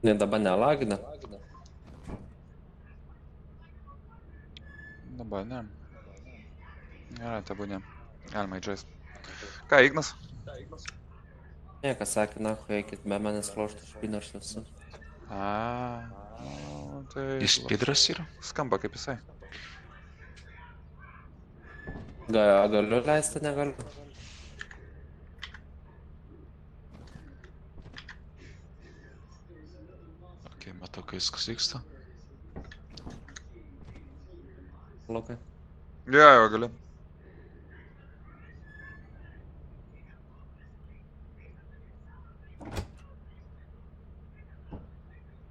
Ne, dabar nelagina. Dabar ne. Gerai, tebūnė. Galima įžaist. Ką, Ignas? Niekas sakė, nahui, eikit be manęs lošti špinaš nesu. Nu, tai... Jis pidras yra? Skamba kaip jisai. Galiu leisti, negaliu. Ok, matau, kai viskas vyksta. Lukai. Jo, gali.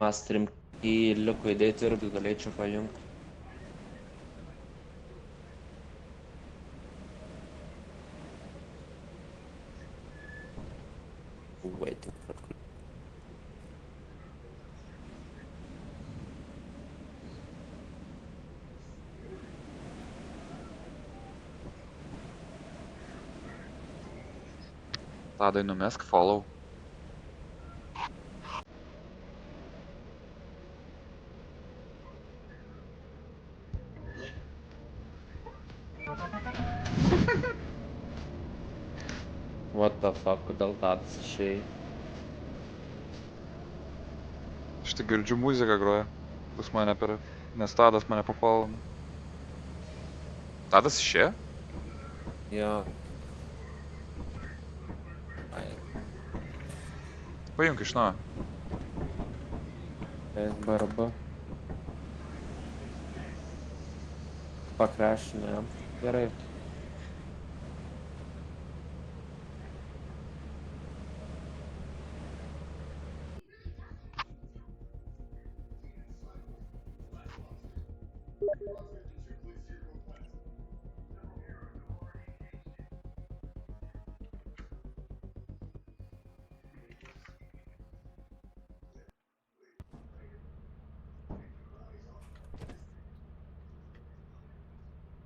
Masterim į liuko įdėti irgi galėčiau pajungti. Waiting for... Tadai numesk follow. What the fuck, kodėl tadas išėjai? Štai girdžiu muziką groja. Pas mane per... Nes Tadas mane pafollow. Tadas išėjo? Jo. Ai, Pajunk iš naujo. barba. Pakrešinė jam. Gerai.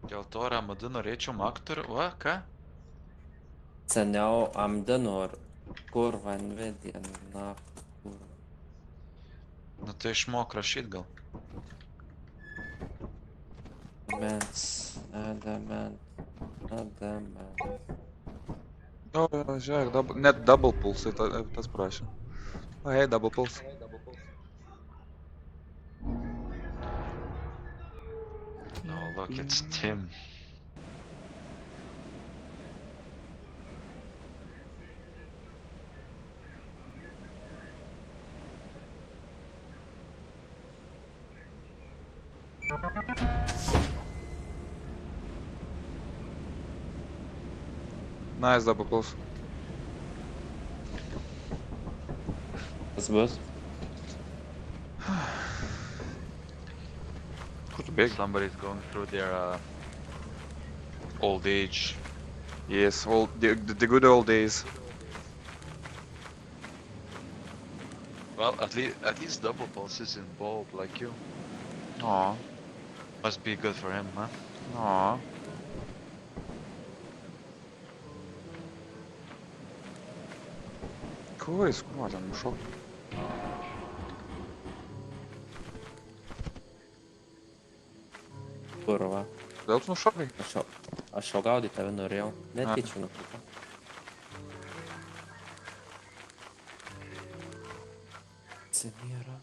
Dėl to Ramadu norėčiau aktorių. Va, ką? Seniau amdino, kurva, Nvidia, na, kurva. Nu tai išmok rašyt gal. Adamant. O, žiūrėk, net double pulsai tas prašė. O, hei, double pulse. No, look, it's Tim. Nice double pulse. Kas bus? Kur tu bėgi? Somebody's going through their old age. Yes, the good old days. Well, at least double pulse is involved like you. Aw, Must be good for him, huh? aw. Kuo ten nušok? Kurva. Kodėl tu nušokai? Aš jau gaudyti tave norėjau. Netyčia nukrypau. Nėra.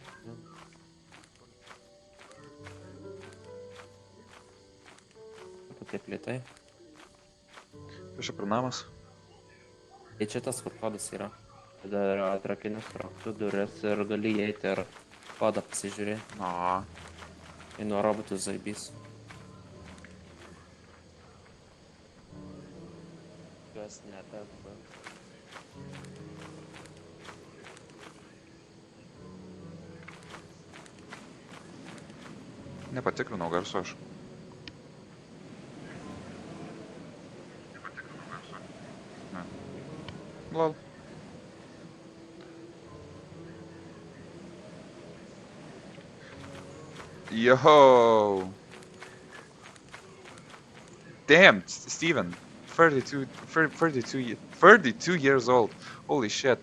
Taip lėtai. Kas čia per namas? Tai čia tas, kur kodas yra. Tada yra atrakinęs raktų duris ir gali įeiti ir kodą pasižiūrėti. Aw. Ir nuo robotų zaibys. Kas netampa. Nepatikrinau garso aš. Ne. Lol. Yo! Damn, Steven. 32 years old. Holy shit.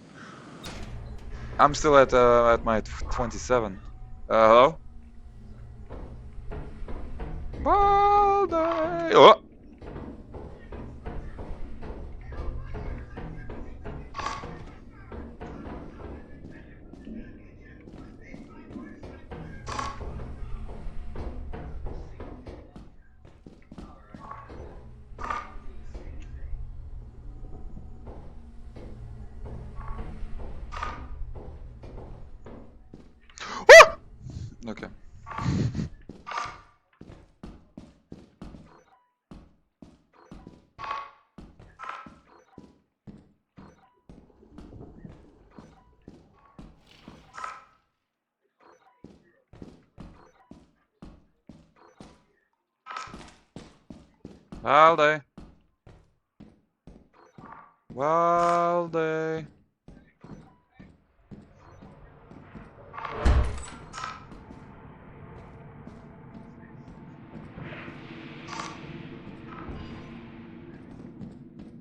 I'm still at my 27. Hello? Balde! Oh! Okay. Valde. Valde.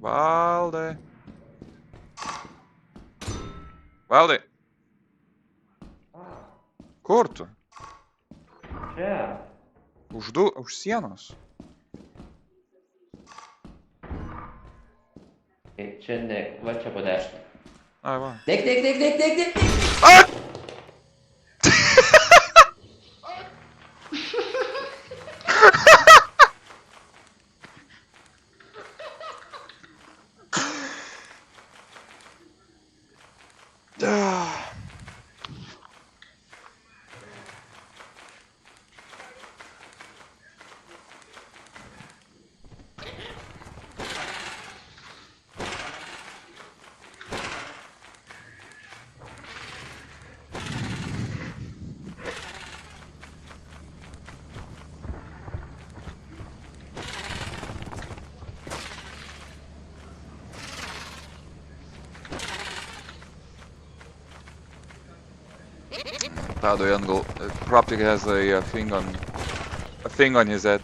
Valde. Valde. Kur tu? Čia. Už sienos. Čia ne, va čia po dešinę. Ai va. Dėk. Tado Jungle Croptic has a thing on his head.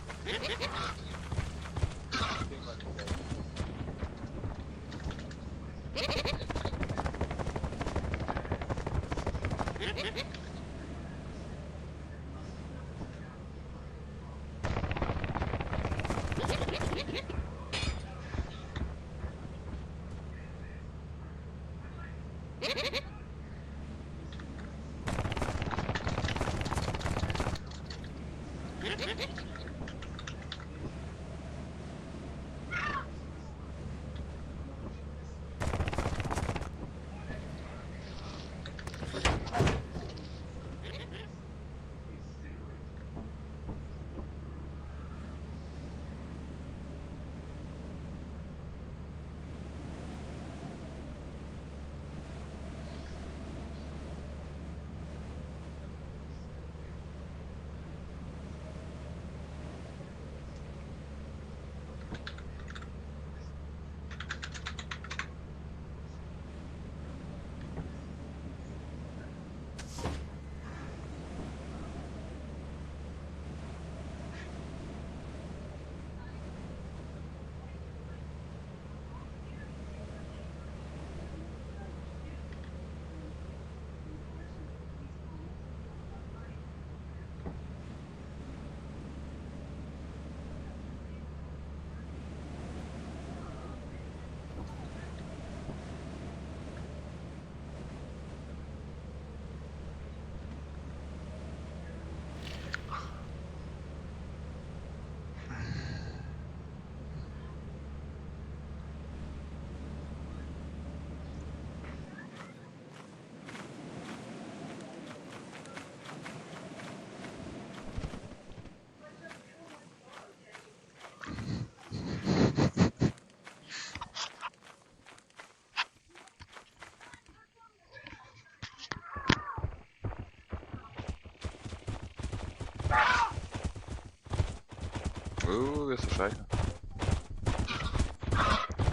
Das ist scheiße.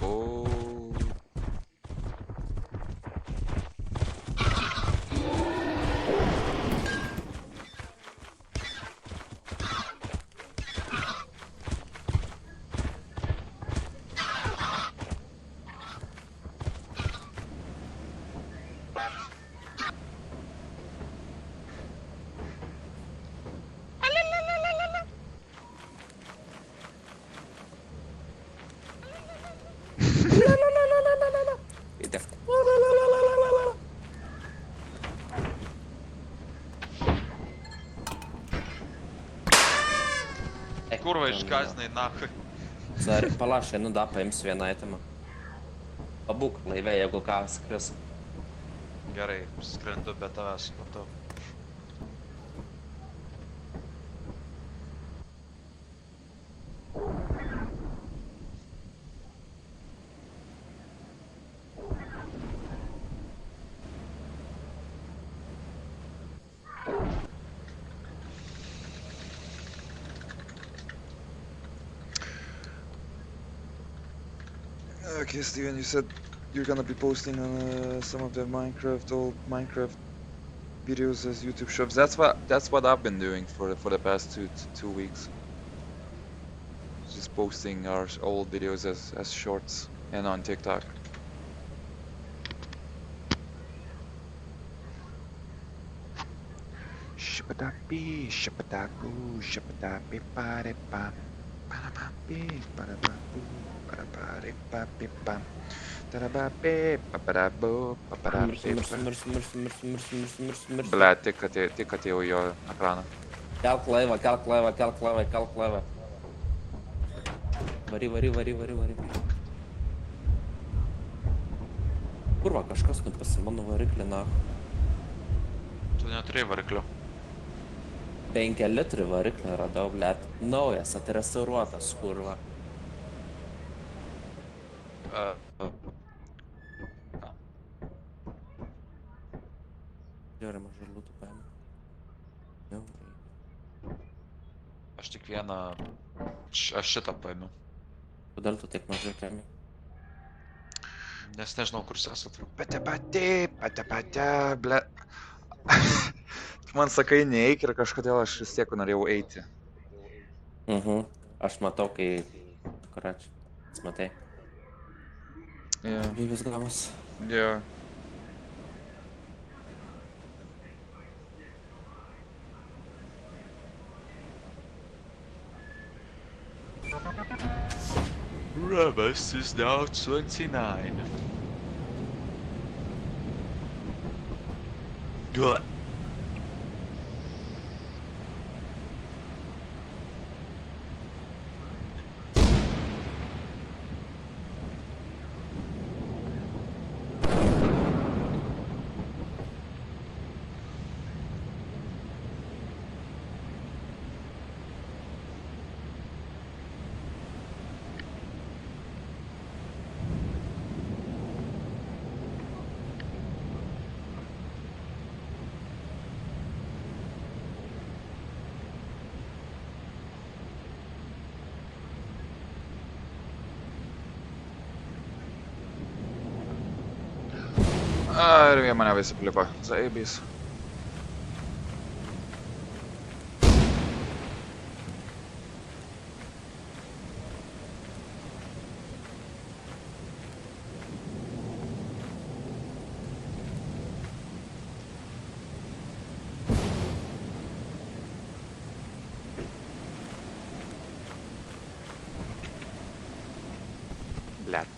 Oh. Kurva Ten, išgazinai nahui. Palašai, nu da, paims vieną itemą. Pabūk laivė, jeigu ką skris. Gerai, skrendu be tavęs, supratau. Okay, Steven, you said you're gonna be posting some of the old Minecraft videos as YouTube shorts. That's what I've been doing for the past two weeks. Just posting our old videos as shorts and on TikTok. Shapadapi, shapadapu, shapadapi, parepa, parapapi, parapapu, paraparipapipa, tarabapi, paparabu, paparapipa. Mirsi. Bля, tik atėjau į jo ekraną. Kelk laivą. Vari. Kurva, kažkas nupasi mano variklį, na. Tu neturėjai variklio. 5 litrų variklį radau, blėt. Naujas, atrestauruotas, kurva. Gerai, mažai lūtų paėmė. Jau, reikia. Aš tik vieną... Aš šitą paėmiau. Kodėl tu tiek mažai paėmė? Nes nežinau, kur jūs esat. Pate, ble. Tu man sakai neeik ir kažkodėl aš vis tiek norėjau eiti. Aš matau, kai... Karač, matai. Gyvis gavus. Jo. Rebus is now 29. Good. Ir jie mane visi plipa. Zaibys. Blet.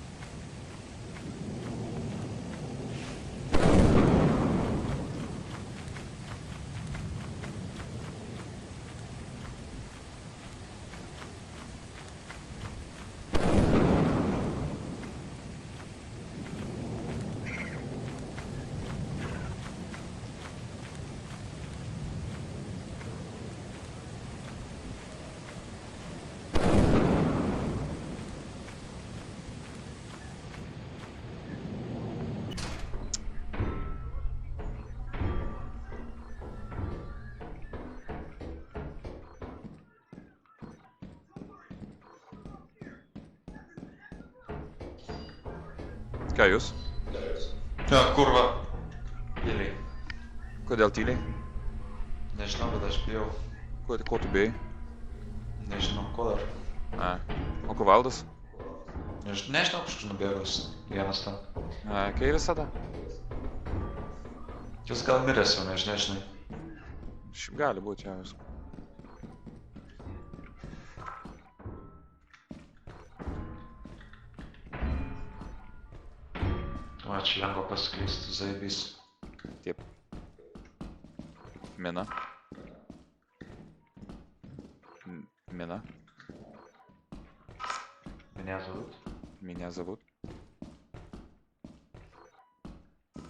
Ką jūs? Ja, kurva. Tyliai. Kodėl tyliai? Nežinau, bet aš bijau. Ko tu bijai? Nežinau, ko dar. O ko Valdas? Nežinau, kažkur nubėgus. Vienas ten. Kai visada? Jūs gal miręs jau, nežinai. Šiaip gali būti, jau vis. Čia lengva pasiklysti, zaibys. Taip. Mina. Mina. Меня зовут. Меня зовут.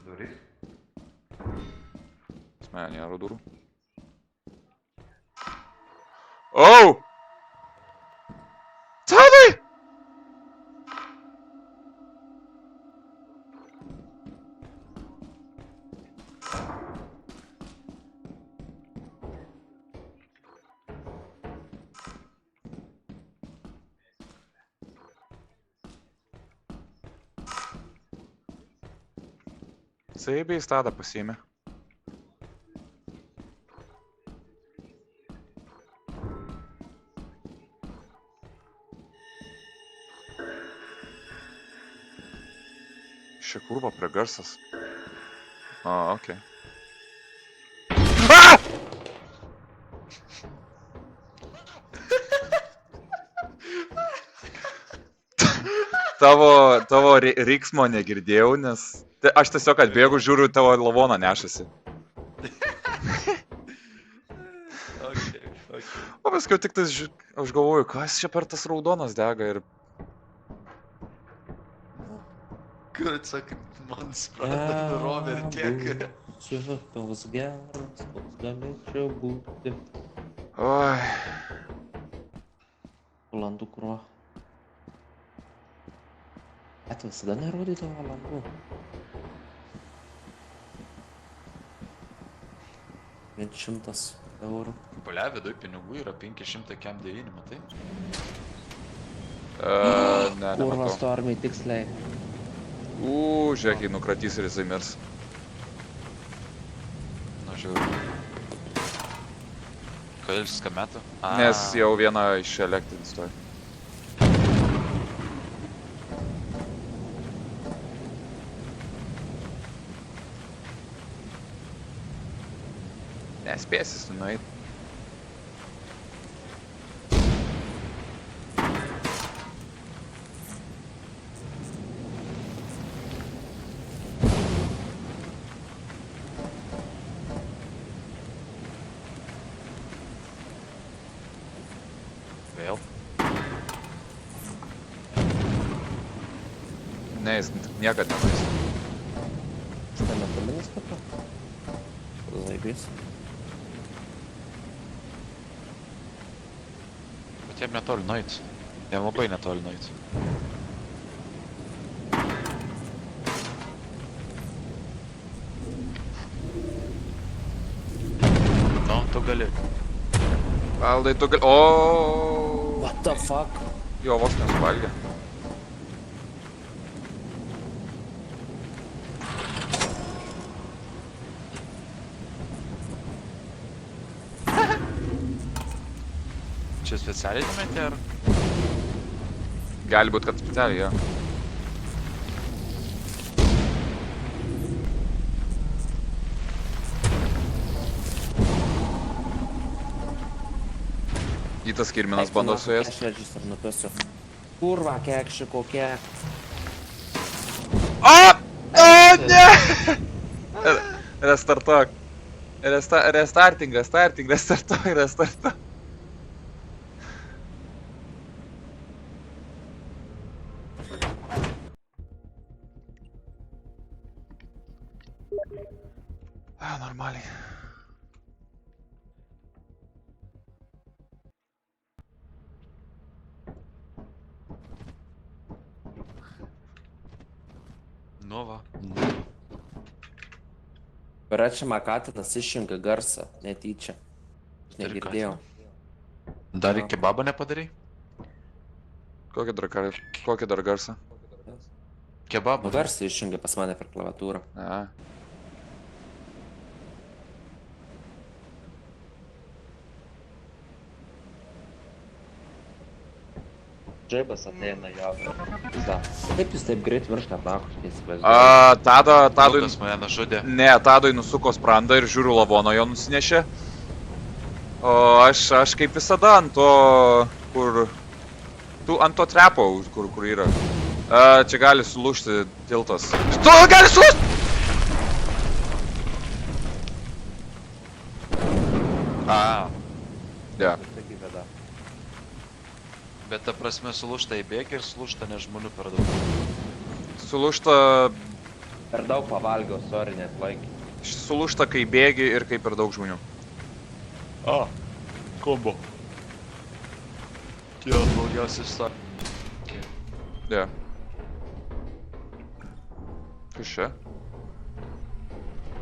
Дурис. С меня неру durų. Oh! Tadai! Saibiai stadą pasiėmė. Šia kurva prie garsas. Okei. Ah! Tavo riksmo negirdėjau, nes aš tiesiog atbėgu, žiūriu, tavo lavoną nešasi. O paskui tik tas, aš galvoju, kas čia per tas raudonas dega ir... Kur sakai, man sprendė rovė ir tiek. Čia toks geras, koks galėčiau būti. Oi. Valandų krūva. Bet visada nerodydavo valandų. Vien 100 eurų. Balia, viduj pinigų yra 500 kem 9, matai? Ne, Kurva nematau. stormiai tiksliai. Žiūrėk, jį nukratys ir jisai mirs. Nu, žiūrėjau. Kodėl viską metu? Nes jau vieną iš elektrins toj. Nespėsis tu nueit. Vėl. Ne, jis niekad nenueis. Štai metalinis tokia. Laibės. Bet jam netoli nueit. Jam labai netoli nueit. Nu, tu gali. Valdai, tu gali... O. What the fuck? Jo, vos nesuvalgė. Čia specialiai numetė ar? Gali būt, kad specialiai, jo. Į tas kirminas bando suėst. Aš register nupesiu. Kurva, kekši kokie. Ne! Restartuok. Restartuok. Normaliai. Nu va. Račiama katinas išjungia garsą, netyčia. Aš negirdėjau. Dar iki kebabą nepadarai? Kokį dar garsą? Kebabą. Garsą išjungia pas mane per klaviatūrą. Ne. Džaibas ateina jo. Kaip jūs taip greit viršta prakuškai įsivaizduoju? Tadui... Tadui mane nužudė. Ne, Tadui nusuko sprandą ir žiūriu lavono jo nusinešė. O aš kaip visada ant to, kur... Ant to trepo, kur yra. Čia gali sulūžti tiltas. Tu gali sulūžti! A. Ja. Bet ta prasme sulūžta į bėgį ir sulūžta ne žmonių per daug. Sulūžta, Per daug pavalgiau, sorry, net laikį. sulūžta kai bėgi ir kai per daug žmonių. Kombo. Tie blogiausi išsakė. Yeah. Kas čia?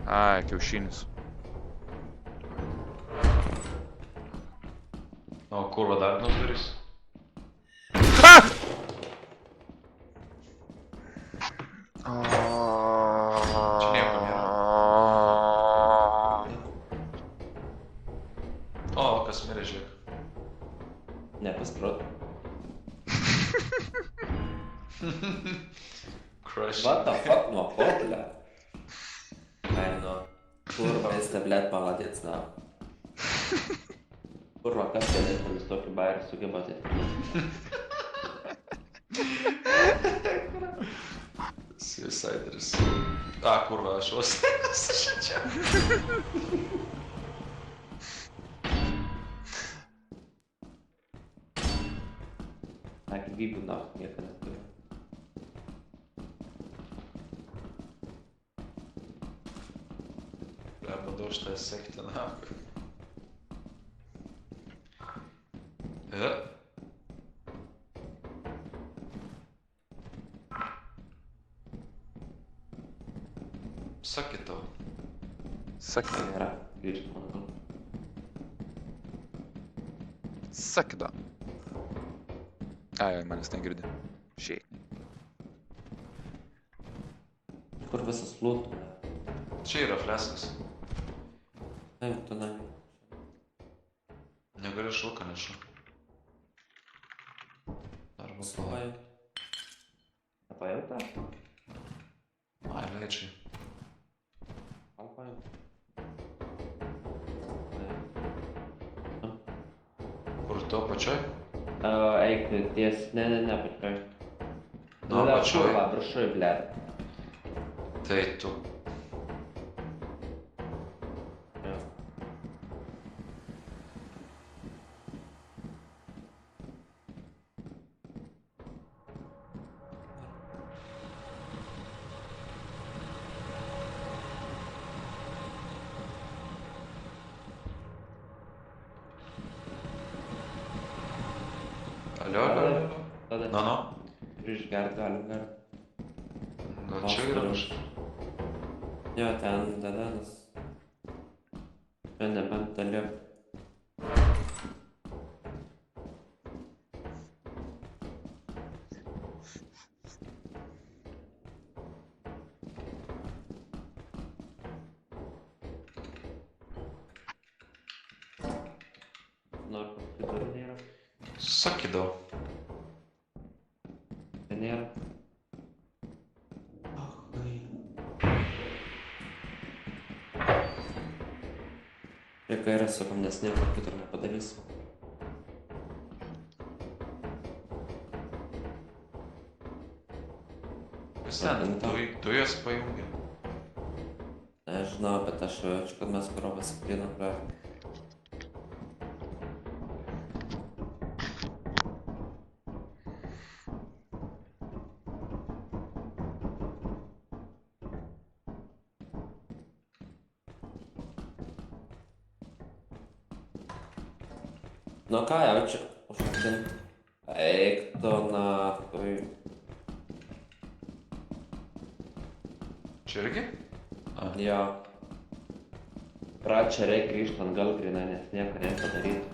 Ai, kiaušinis. O kurva dar vienas durys? Ha! Čia nieko nėra. O, kas mirė, žiūrėk. Nepasprot. Crush. What the fuck, nuo ko, ble? Ai, nu. Kurva, jis tablet paladėts, na. Kurva, kas vienintelis tokį bairį sugeba atėti? Suicideris. A, kurva, aš vos čia. Na, gyvybių naftų nieko neturiu. Bandau šitą sekti, na. Sakė tau. Sakė. Nėra, grįžt man. Sakė da. Ai, manęs negirdi. Šiai. Kur visas lūtų? Čia yra fleskas. Taip, tu na. Negali šulką nešu. Arba pala. Pajau. Nepajauta? Ai, leidžiai. Gal pajau? Kur tu pačioj? Eik, ties, ne, pačioj. Nu, pačioj. Va, viršui, blėt. Tai tu. Alio. Tada. Nu. Išgert galim. Nu, čia yra kažkas. Jo, ten dadanas. Čia nebent toliau. Nors kitur nėra. Sakydau. Ten nėra. Prie kairę sakom, nes nieko kitur nepadarys. Kas ten? Dujas pajungia. Nežinau, bet aš jaučiu, kad mes krovą sikrinam prie. Nu ką, jaučiu, užkint. Eik tu naftui. Čia irgi? Jo. Pradžia reikia grįžti atgal grinai, nes nieko nepadaryti.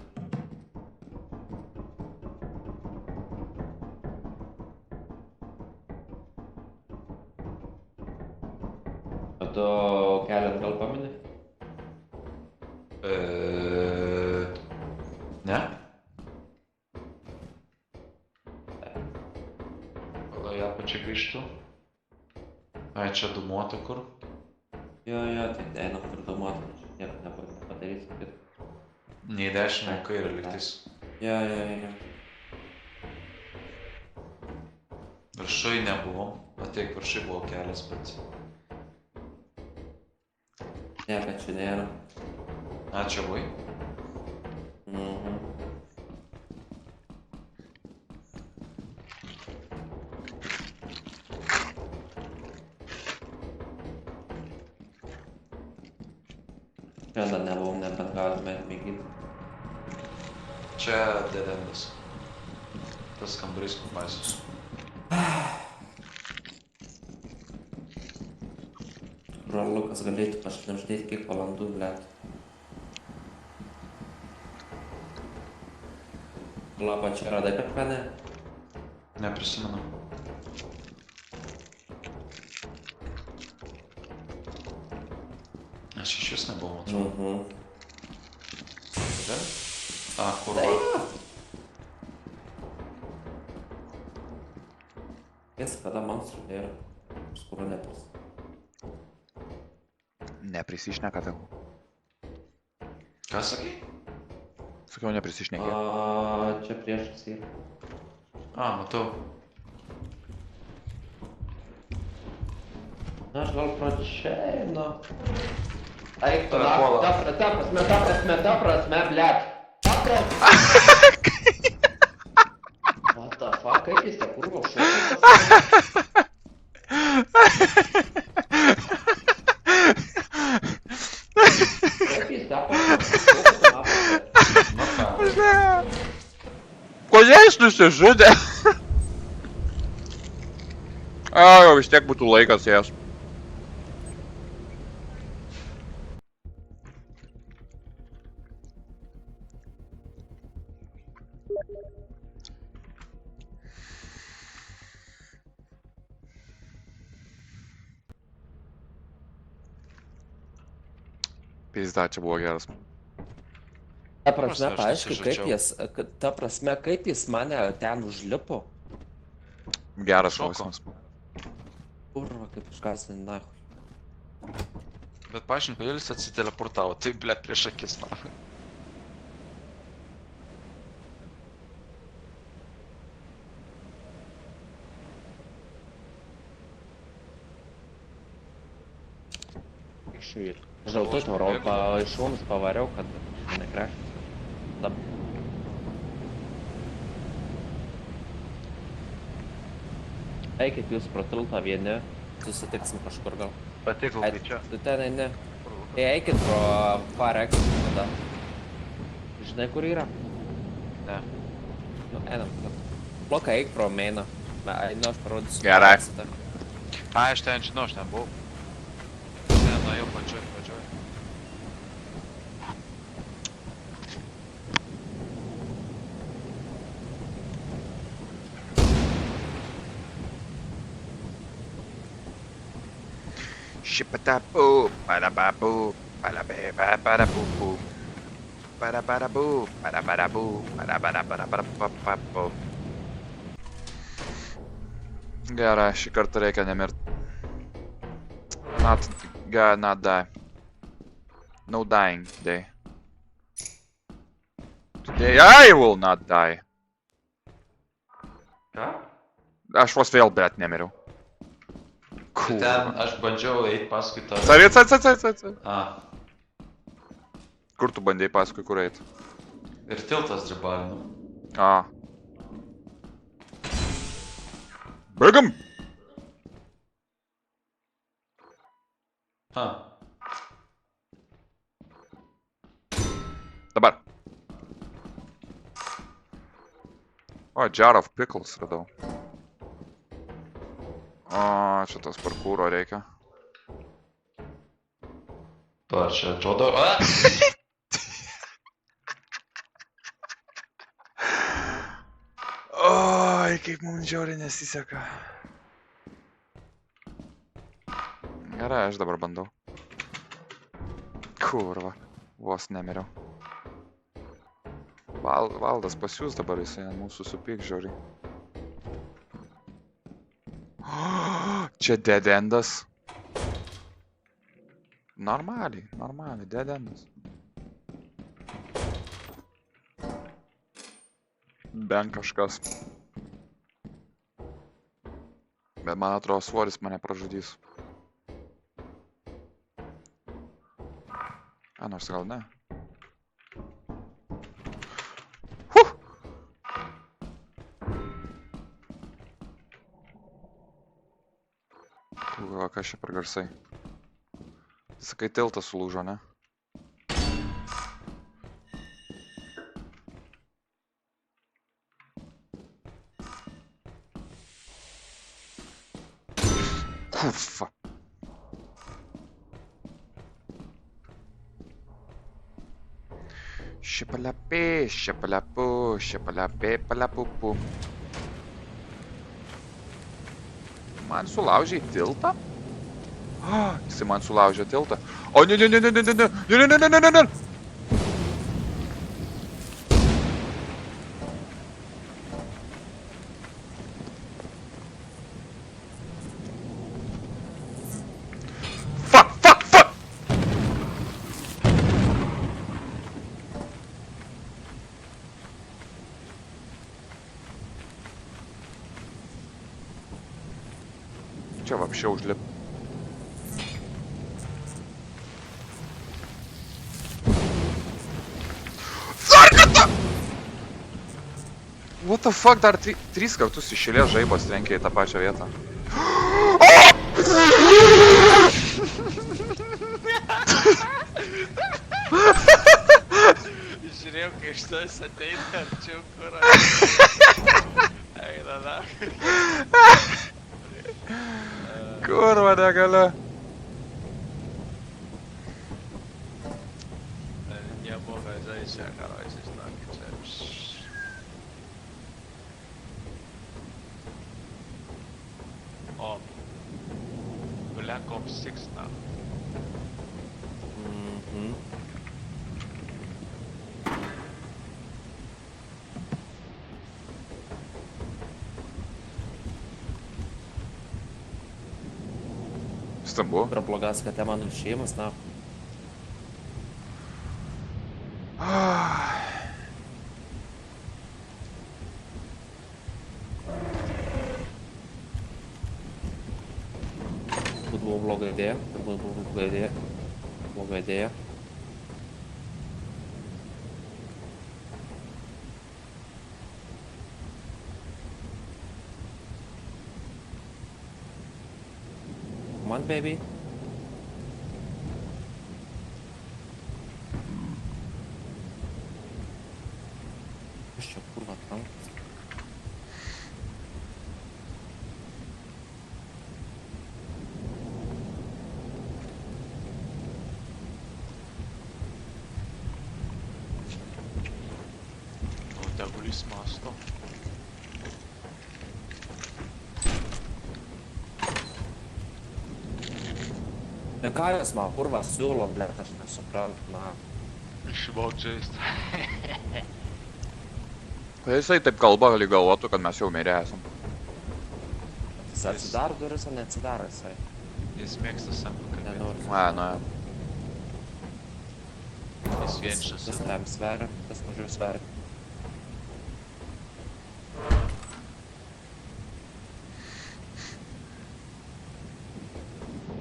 O tu kelią atgal pamini? Ne? Gal ją pačią grįžtų? Ai, čia dumuota kur? Jo, tai einam kur domoti, nes nieko nepadarysim kitą. Nei dešinę, nei kairę lygtais. Jo. Viršui nebuvom. Tiek viršui buvo kelias, bet... Nieko čia nėra. A, čia buvai? atmėginti. Čia dedendas. Tas kambarys kur baisus. Ar Lukas galėtų pašnapždėti kiek valandų, blet. Labą, čia radai per mane? Neprisimenu. Aš iš vis nebuvau, matau. Čia? A, kurva. Jas kada monstrų yra. Skuru nepris. Neprisišneka tegu. Ką sakai? Sakiau, neprisišnekė. Čia priešas yra. A, matau. Na, aš gal pro čia einu. Eik, tu, Tave puola. ta prasme, blet. Ta prasme. What the fuck, kaip jis te kurva šokas? Kaip jis te Na ką? Kodėl jis nusižudė? Jau vis tiek būtų laikas jas. Pizda, čia buvo geras. Ta prasme, Aš paaiškiai, nusižudžiau. kaip jis mane ten užlipo. Geras Šoko. klausimas. Kurva, kaip iškasini, nahui. Bet paaiškink, kodėl jis atsiteleportavo. Tai, ble, prieš akis, na. Šeit. Aš dėl to iš šonus pavariau, kad nekrešęs. Eikit jūs pro tiltą vieni, susitiksim kažkur gal. Patiko, Ai, kai čia. tu ten eini. Tai eikit pro Farex tada. Žinai, kur yra? Ne. Nu, einam. Blokai, eik pro mainą. Einu, aš parodysiu. Gerai. A, aš ten žinau, aš ten buvau. Ten nuėjau pačioj. Shipatapu, badababu, badabababadabu, badabadabu, badabadabu, badabadabadabadabu. Gerai, šį kartą reikia nemirt. Not die. No dying day. Today I will not die. Ką? Aš vos vėl, bet nemiriau. Tai ten aš bandžiau eit paskui tą... Cari. A, Kur tu bandėjai paskui, kur eit? ir tiltas dribalino. A. Bėgam! A, Dabar. O, jar of pickles radau. O, čia tas parkūro reikia. to ar čia atrodo... A! Oi, kaip mums žiauriai nesiseka. Gerai, aš dabar bandau. Kurva, vos nemiriau. Valdas pas jūs dabar, jisai ant mūsų supyk žiauriai. Čia dead endas. Normaliai, dead endas. Bent kažkas. Bet man atrodo, svoris mane pražudys. A, nors gal ne. Kurva, kas čia per garsai? Sakai, tiltas sulūžo, ne? Ufa. Šipalapė, šipalapu, šipalapė, palapupu. Man sulaužė tiltą? Jisai man sulaužė tiltą. O, ne, ne, ne, ne, ne, ne, ne, ne, ne, ne, ne, ne, ne. Fuck, fuck, fuck! Čia вообще užlip. What the fuck, dar 3 kartus iš eilės žaibas trenkė į tą pačią vietą. Žiūrėjau, kai iš tas ateina arčiau kurą. Eina, na. Kurva negaliu. Nebuvo žaidžia, karočiai, žinokit, čia. O. Black Ops 6 now. Mhm. Stambu. Per blogas, kad te mano šeimas, na. Turbūt buvo bloga idėja. Turbūt buvo bloga idėja. Bloga idėja. Come on, baby. Kas čia, kurva, tankas? O, tegulys masto. Ne ką jūs man, kurva, siūlo, blėt, aš nesuprantu, na. Išmok žaist. Tai jisai taip kalba, gali galvotų, kad mes jau mirę esam. Jis atsidaro duris, o neatsidaro jisai. Jis mėgsta sam pakalbėti. Nenoriu. Jis vienišas. Tas tam sveria, tas mažiau sveria.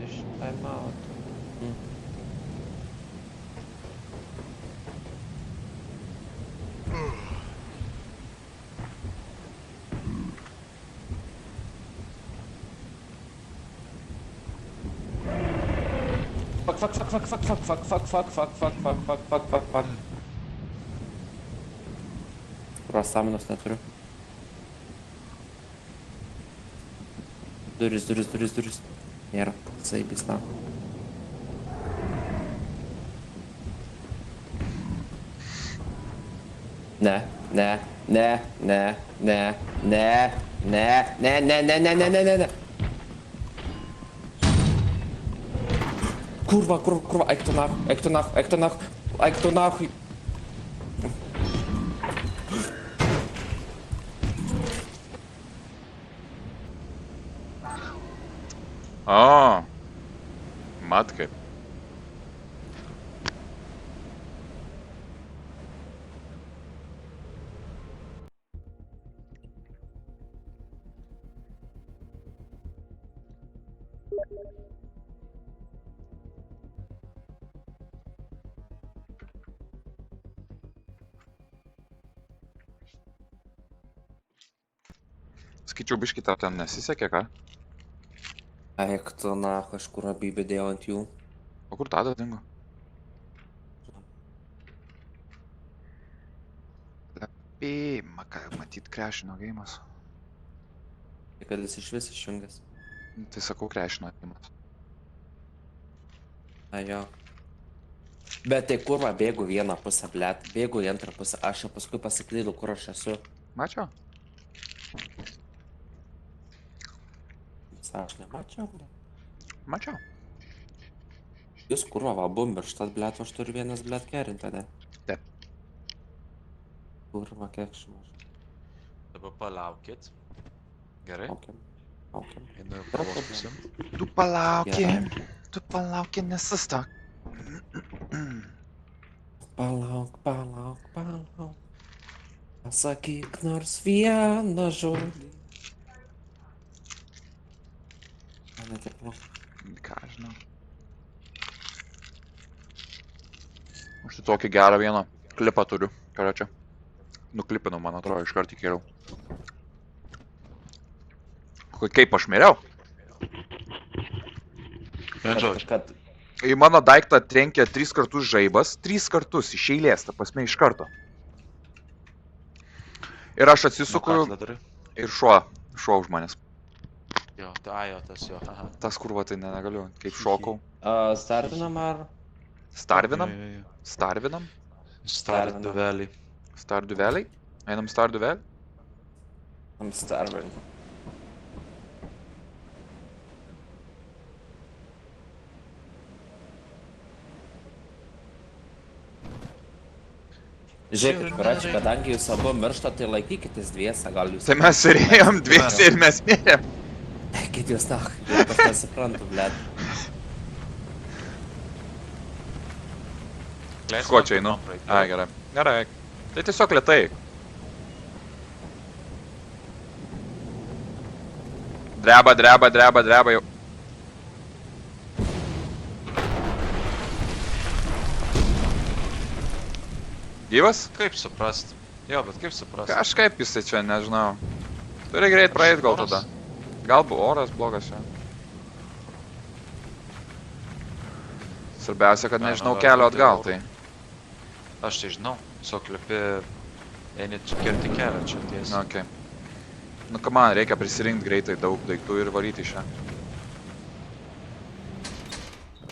Iš time out. Fuck. Kurva, saminos neturiu. Duris. Nėra, saibis, na. Ne. Kurwa, eik to nachuj. O, mat kaip. Skaičiau biškį, tau ten nesisekė, ką? Eik to nachuj, aš kur abybė dėjau ant jų. O kur tada dingo? Lapė, matyt, krešino geimas. Tai kad jis iš vis išjungęs. Tai sakau, krešino. Na jo. Bet tai kur va bėgu vieną pusę, blet. Bėgu į antrą pusę. Aš jau paskui pasiklydau, kur aš esu. Mačiau? Aš nemačiau, blet. Mačiau. Jūs kurva va bumbirštat, blet, aš turiu vienas, blet, kerinti, ne? Taip. Kurva, kiek šmaž. Dabar palaukit. Gerai. Laukiam. Laukiam. Einu į kavos pusę. Tu palauki. Gerai. Tu palauki, nesustok. Palauk, palauk, palauk. Pasakyk nors vieną žodį. Man netiklau. Ką aš žinau. Aš tai tokį gerą vieną klipą turiu. Ką čia? Nuklipinau, man atrodo, iškart įkėliau. Kaip aš miriau? Žodžiu. Kad Į mano daiktą trenkė 3 kartus žaibas. 3 kartus iš eilės, ta prasme, iš karto. Ir aš atsisuku ir šuo už manęs. Jo, tas jo. Aha. Tas kurva tai negaliu, kaip šokau. Startinam ar? Starvinam? Jo. Starvinam? Starduvelį. Starduveliai? Einam starduvelį? I'm starving. Žiūrėkit, bračiai, kadangi jūs abu mirštat, tai laikykitės dviese, gal jūs... Tai mes ir ėjom dviese ir mes mirėm. Kaip jūs tak, blet, aš nesuprantu, blet. Ko čia einu? Ai, gerai. Gerai. Tai tiesiog lėtai. Dreba jau. Gyvas? Kaip suprast? Jo, bet kaip suprast? Kažkaip jisai čia, nežinau. Turi greit praeit gal tada. Galbūt oras blogas čia. Svarbiausia, kad nežinau kelio atgal, tai. Aš tai žinau, tiesiog lipi, eini kerti kelią čia tiesiai. Na, okei. Nu, ką man, reikia prisirinkti greitai daug daiktų ir varyti iš čia.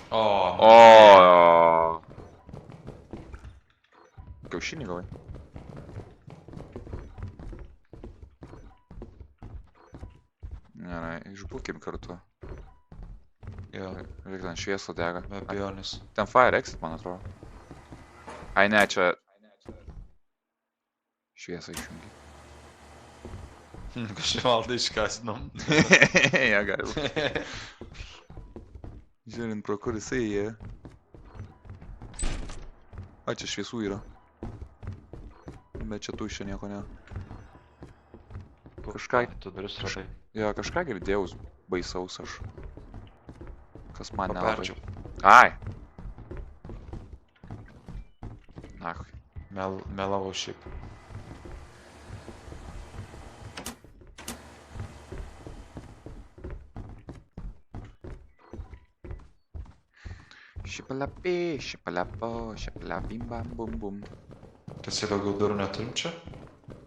O. Kiaušinį galai. Gerai, išbūkim kartu. Jo, Reikia ten šviesą dega. be abejonės. Ten fire exit, man atrodo. Ai ne, čia... Šviesą išjungi. Kažkaip valdą iškasinom. Ja, gali būt. Žiūrint, pro kur jisai įėjo. A, čia šviesų yra. Bet čia tuščia nieko ne. Kažką... Tu duris radai. Jo, kažką girdėjau baisaus aš. Kas man nelabai. Paperčiau. Ai! Nahui. Melavau šiaip. Šipalapi, šipalapo, šipalapim bam bum bum. Kas yra, daugiau durų neturim čia?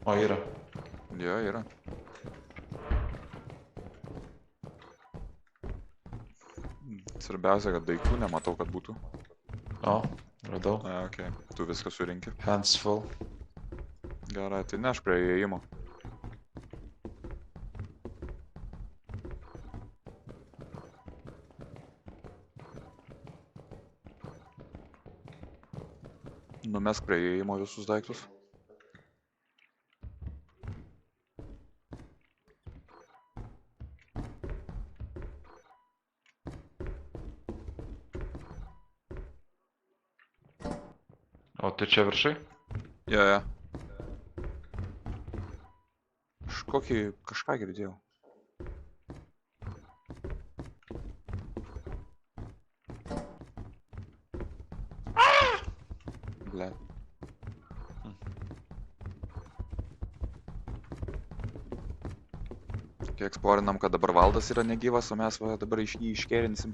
O, yra. Jo, yra. Svarbiausia, kad daiktų nematau, kad būtų. O, radau. A, okei. Tu viską surinki. Hands full. Gerai, tai nešk prie įėjimo. Numesk prie įėjimo visus daiktus. O, tai čia viršai? Jo, jo. Aš kažką girdėjau. Ble. Kai eksplorinam, kad dabar valdas yra negyvas, o mes va dabar iš jį iškėrinsim.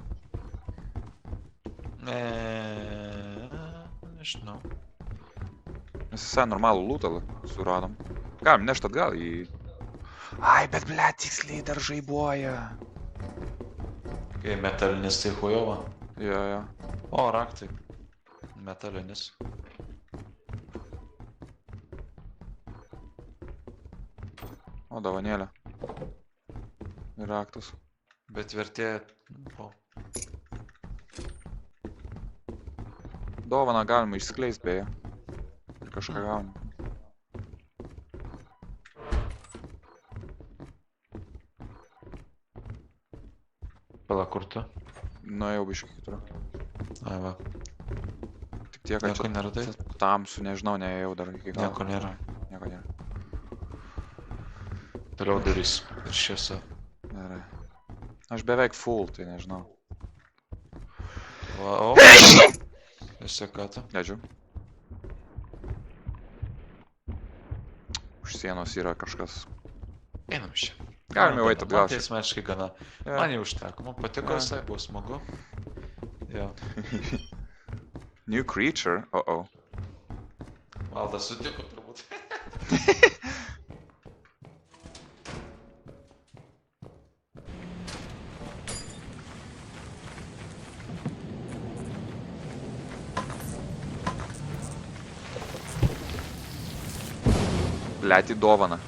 Nežinau. Mes visai normalų lūtalą suradom. Galim nešt atgal į... Ai, bet ble, tiksliai dar žaibuoja. Kai metalinis tai hujova. Jo, jo. O, raktai. Metalinis. O, dovanėlė. Ir raktas. Bet vertė... O, Dovaną galima išskleist beje. Ir kažką gauni. pala kur tu? Nuėjau biškį kitur. Ai va. Tik tiek, kad Nieko neradai? tamsu, nežinau, neėjau dar iki galo. Nieko nėra. Nieko nėra. Toliau durys. Ir šviesa. Gerai. Aš beveik full, tai nežinau. Va, o. Esi ką tu? Leidžiu. Už sienos yra kažkas. Einam čia. Galime jau eit atgal. Man tai asmeniškai gana. Jo. Man jau užteko. Man patiko Jo. visai, buvo smagu. Jo. New creature? Oh. Valdas sutiko turbūt. Leti dovaną.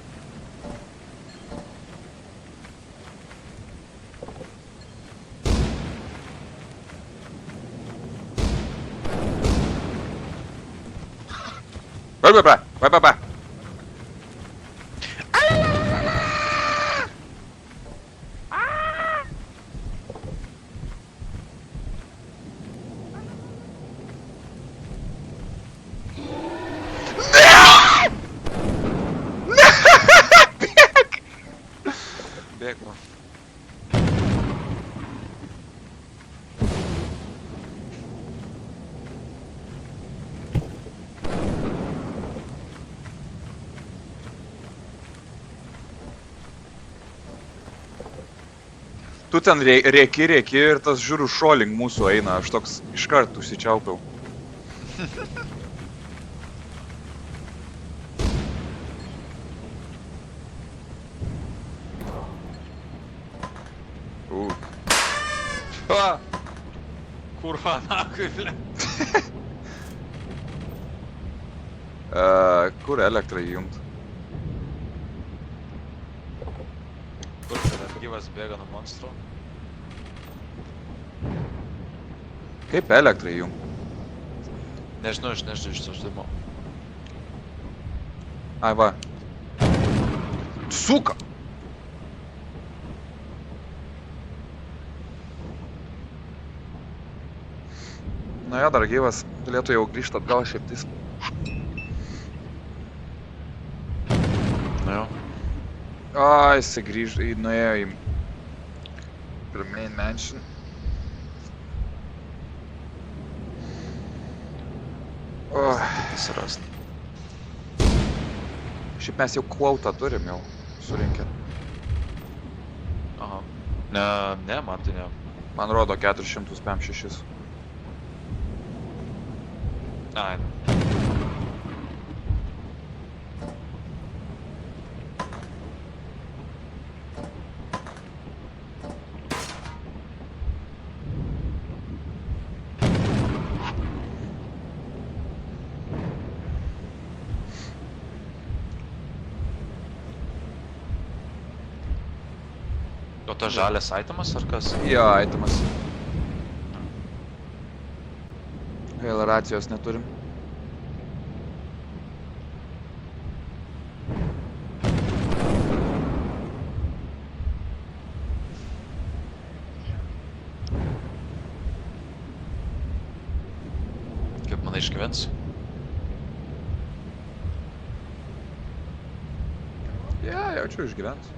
Vai. Bėk man. Tu ten rėki ir tas žiūriu šoling mūsų eina, aš toks iškart užsičiaupiau. A! Kurva, nakui, ble. Kur elektrą įjungt? Kur čia dar gyvas bėga nuo monstro? Kaip elektrą įjungt? Nežinau, aš nežinau iš to žaidimo. Ai va. Suka! Na jo, dar gyvas. Galėtų jau grįžti atgal šiaip tais. Na jo. Ai, jisai grįžo, nuėjo į main mansion. Pasirast. Šiaip mes jau quotą turim jau surinkę. Aha. Ne, man tai ne. Man rodo 456. Ai. O to žalias aitemas ar kas? Jo, aitemas. Gaila, racijos neturim. Kaip manai išgyvens? Ja, jaučiu išgyvent.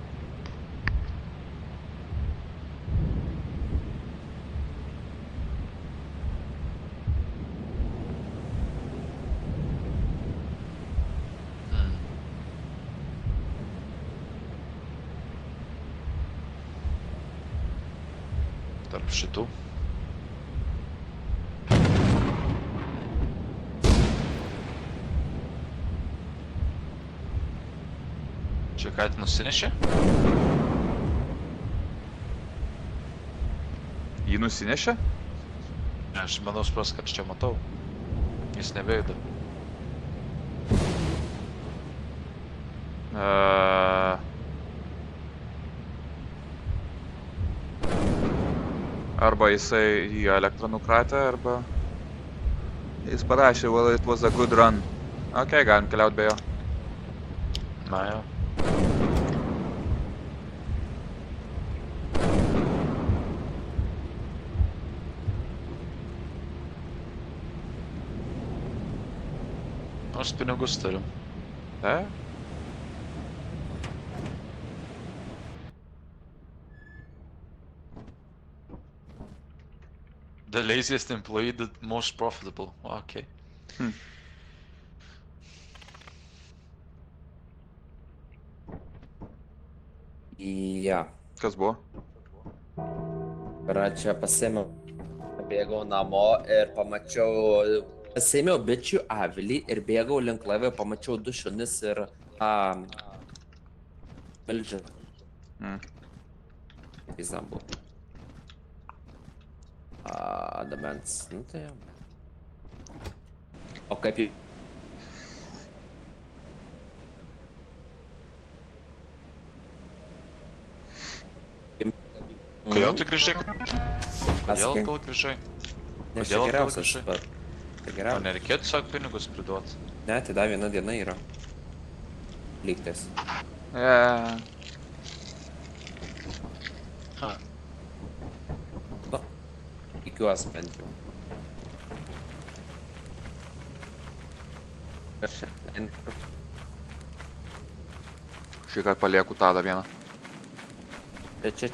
Tarp šitų. Čia ką nusinešė? Jį nusinešė? Aš manau supras, kad čia matau. Jis nebejuda. Arba jisai į elektrą nukratė, arba... Jis parašė, well, it was a good run. Ok, galim keliaut be jo. Na jo. Nors pinigus turim. The laziest employee, the most profitable. Okay. Ja. Kas buvo? Čia pasėmiau, bėgau namo ir pamačiau, pasėmiau bičių avilį ir bėgau link laivio, pamačiau 2 šunis ir milžį. Tai zambu. Adamens, nu tai jau. O kaip jį? Kodėl tu grįžai? Kodėl Pasakyk. gal grįžai? Nes čia Kodėl geriausias. atgal Bet- Tai O geriausias. nereikėtų tiesiog pinigus priduoti? Ne, tai dar 1 diena yra. Lygtais. Tikiuosi bent jau. Kas čia? Šį palieku Tadą vieną. Čia.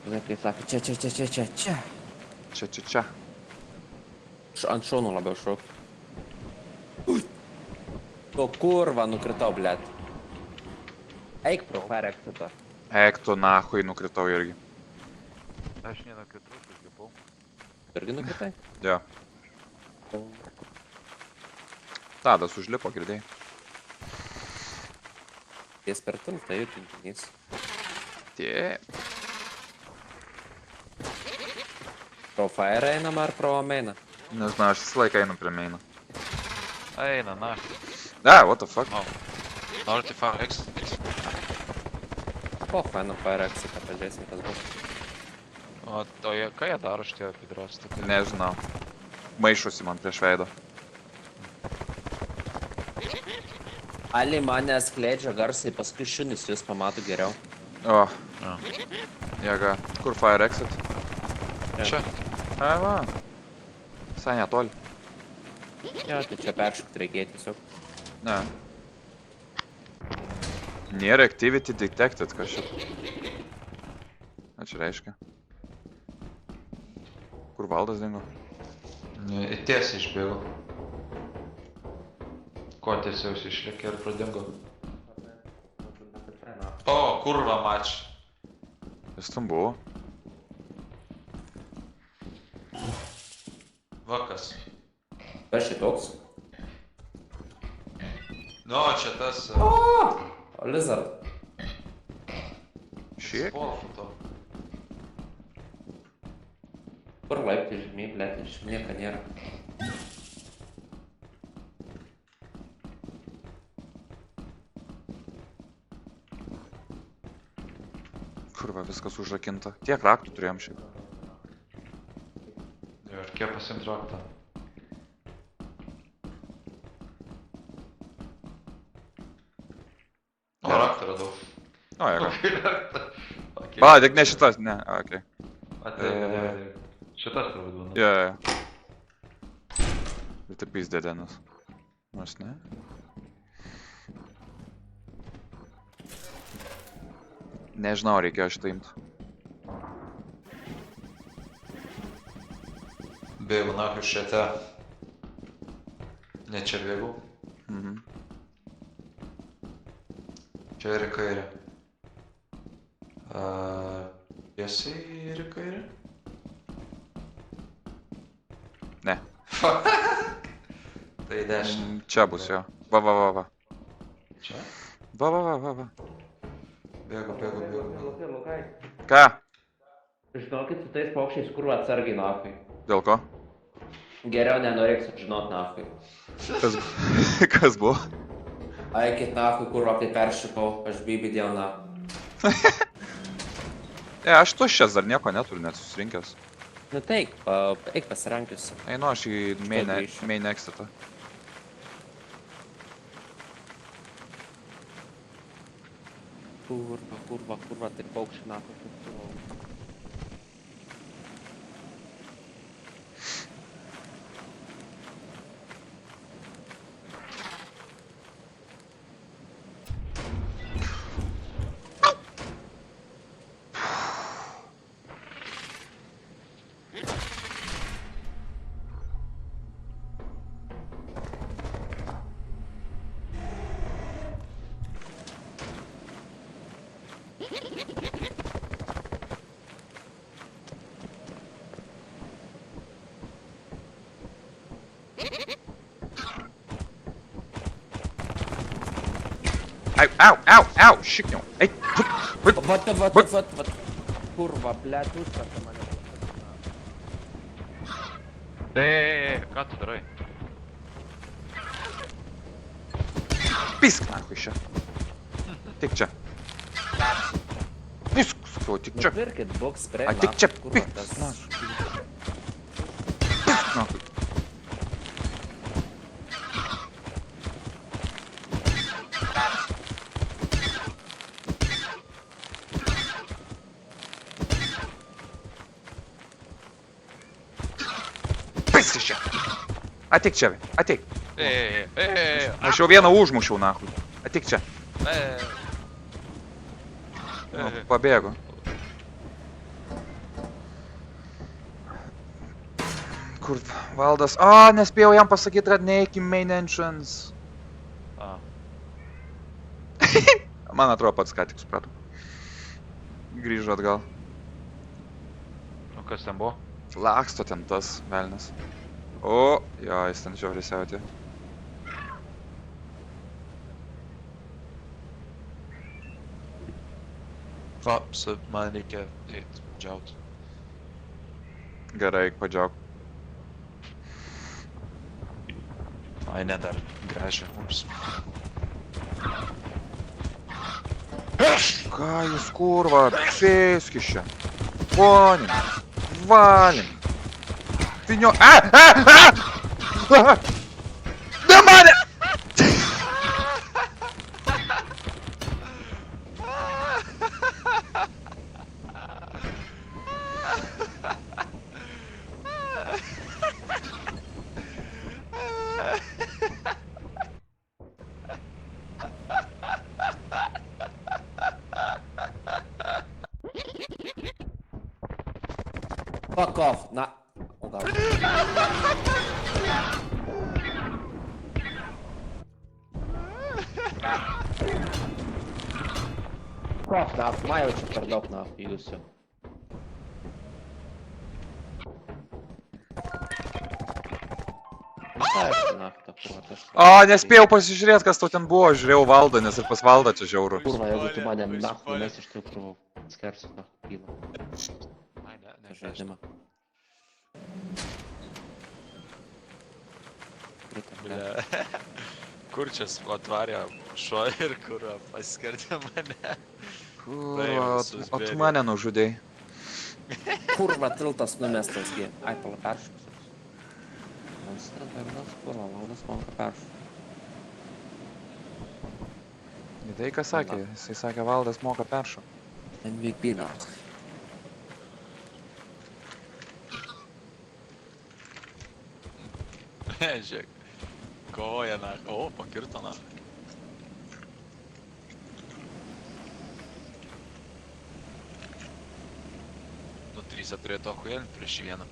Žinai, kai sako, čia. Čia. Ant šonų labiau šauk. O kurva, nukritau, blėt. Eik pro fire exitą. Eik tu nahui, nukritau irgi. Aš nenukritau, užlipau. Irgi nukritai? Jo. Tadas užlipo, girdėjai. Ties per tiltą, jų tinkinys. Tie. Pro fire einam ar pro mainą? Nežinau, aš visą laiką einu prie meino. Eina, na. What the fuck? No. Norite fire X? Po faino fire exitą, pažiūrėsim, kas bus. O ką jie daro šitie pidros? Nežinau. Maišosi man prieš veidą. Ali mane skleidžia garsiai, paskui šunis jūs pamato geriau. O, Jo. jėga. Kur fire exit? Čia. Va. Visai netoli. Jo, tai čia peršokti reikėjo tiesiog. Ne. Nėra activity detected, kas šit. Ką čia reiškia? Kur valdas dingo? Tiesiai išbėgo. Ko tiesiausiai išlėkė ir pradingo? O, kurva mač. Jis tam buvo. Vakas. Kas šitoks? Nu, čia tas... O, lizard. Šiek. Spolfoto. Kur laiptai žymiai, blėt, iš nieko nėra. Kurva, viskas užrakinta. Tiek raktų turėjom šiaip. Ir kiek pasiimt raktą? O, raktą radau. O, jėga. Raktą. Okay. Va, tik ne šitas, ne, okei. Ateik. Šitas turbūt būna. Jo. Bet ir pizdė dienas. Nors ne. Nežinau, reikėjo šitą imt. Bėgu nahui šiate. Ne čia bėgu. Čia ir į kairę. Tiesiai ir į kairę? Ne. Tai 10. Čia bus jo. Va. Čia? Va. Bėgu. Vakarai. Ką? Žinokit, su tais paukščiais kur atsargiai nafai. Dėl ko? Geriau nenorėk sužinot nafai. Kas buvo? Aikit nafai, kur kai peršipau, aš bibi dėl nafai. Aš tuščias dar nieko neturiu, net susirinkęs. Nu teik, eik pasirankius. Einu aš į grįšiu. main exitą. Kurva, tai paukščiai nafai. Au, šikniau. Eik, Vat. Kurva, blėt, užkarta mane. Ką tu darai? pisk, nahui, čia. Tik čia. Pisk, sakau, tik čia. Nupirkit box spray. A tik čia, kurva, pisk, tas- nahui. Pisk iš čia. Ateik čia, ateik. Aš jau vieną užmušiau, nahui. Ateik čia. Nu, pabėgo. Kur valdas? A, nespėjau jam pasakyti, kad neik į main entrance. Man atrodo pats ką tik supratau. Grįžo atgal. O kas ten buvo? Laksto ten tas velnas. O, jo, jis ten žiauriai siautė. Man reikia eit džiaut. Gerai, padžiauk. Ai, ne, dar gražią mums. Ką jūs kurva, sėskis čia. Ponim, valim. Finio... Ne mane! Fuck off, na... O gal... Fuck, na, man jau čia per daug, na, jūsų. A, nespėjau pasižiūrėti, kas tau ten buvo, žiūrėjau valdą, nes ir pas valdą čia žiauru. Kurva, jeigu tu mane nahui mes iš tikrųjų skersiu, na, pylą. Ai, ne, Žaidimą. Ble. Kur čia atvarė šuo ir kur paskardė mane? Kurva, o tu mane nužudėjai. Kurva, tiltas numestas, gi. Ai, pala, peršoksiu. Valdas, kurva, valdas man peršoksiu. Į tai, ką sakė, jisai sakė, valdas moka peršo. MVP, na. Žiūrėk. Kovoja, na. O, pakirto, na. Nu, 3 turėtų ahuėlint prieš vieną.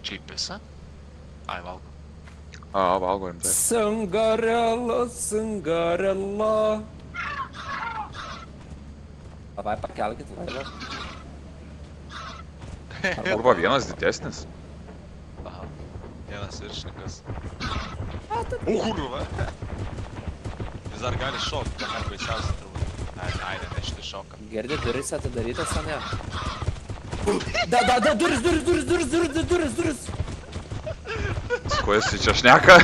Čia į pisą? Ai, valgo. A, valgo rimtai. Sangarela, sangarela. Davai, pakelkit laivą. Kurva, vienas didesnis. Aha. Vienas viršininkas. O, kurva. Jis dar gali šokti, ten ar baisiausia turbūt. Ai, ne šitą šoką. Girdi, duris atidarytas, ar ne? Da, duris! Su kuo jis čia šneka?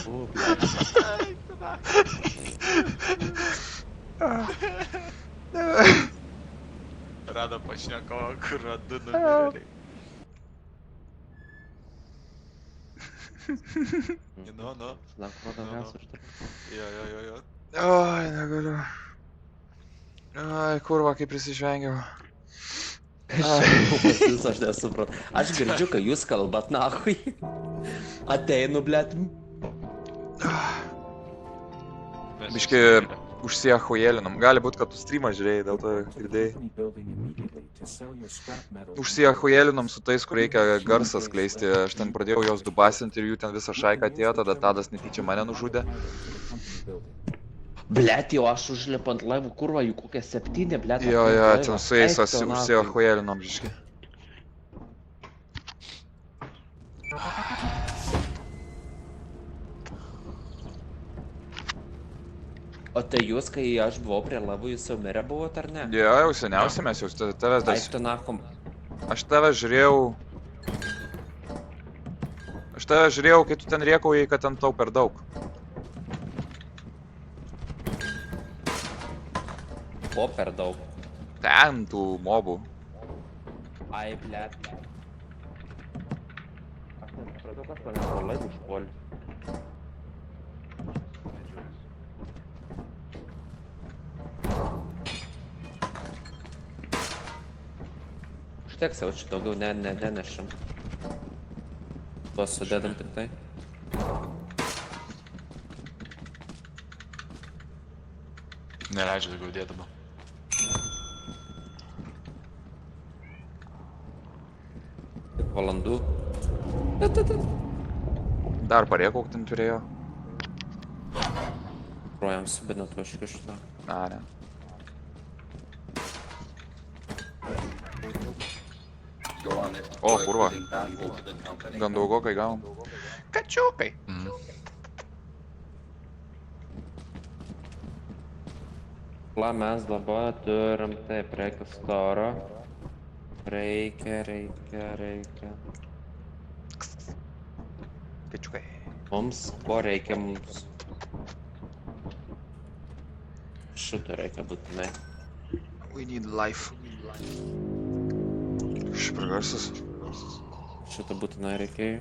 O, blядь. Rado pašnekovo, kur radu numerį. Nu. Nakvoda mes uždirba. Jo. Oi, negaliu. Ai, kurva, kaip prisižvengiau. Jūs aš nesupratau. Aš girdžiu, kai jūs kalbat, nahui. Ateinu, blėt. Biški užsiahujėlinam. Gali būt, kad tu streamą žiūrėjai, dėl to girdėjai. Užsiahujėlinam su tais, kur reikia garsą skleisti. Aš ten pradėjau jos dubasinti ir jų ten visą šaiką atėjo, tada Tadas netyčia mane nužudė. Blėt, jau aš užlipu ant laivų, kurva, jų kokie 7, blėt. Jo, ten su jais užsiahujėlinam, biški. O tai jūs, kai aš buvau prie laivų, jūs jau mirę buvot, ar ne? Jo, jau seniausiai mes jau tavęs dar... Aiktų nakom. Aš tave žiūrėjau, kai tu ten rėkaujai, kad ten tau per daug. Ko per daug? Ten tų mobų. Ai, blėt. Aš nesupratau, kas mane pro laivų užpuolė. Užteks jau čia daugiau nenešam. Tuos sudedam tik tai. Neleidžiu daugiau dėdama. Valandų. Dar parėkauk ten turėjo. Projam subina troškiu šitą. Na, ne. O, kurva. Gan daugokai gavom. Kačiukai. Pla, mes dabar turim, taip, reikia storo. Reikia. Kačiukai. Mums, ko reikia mums? Šito reikia būtinai. We need life. Špragarsas. Šito būtinai reikėjo.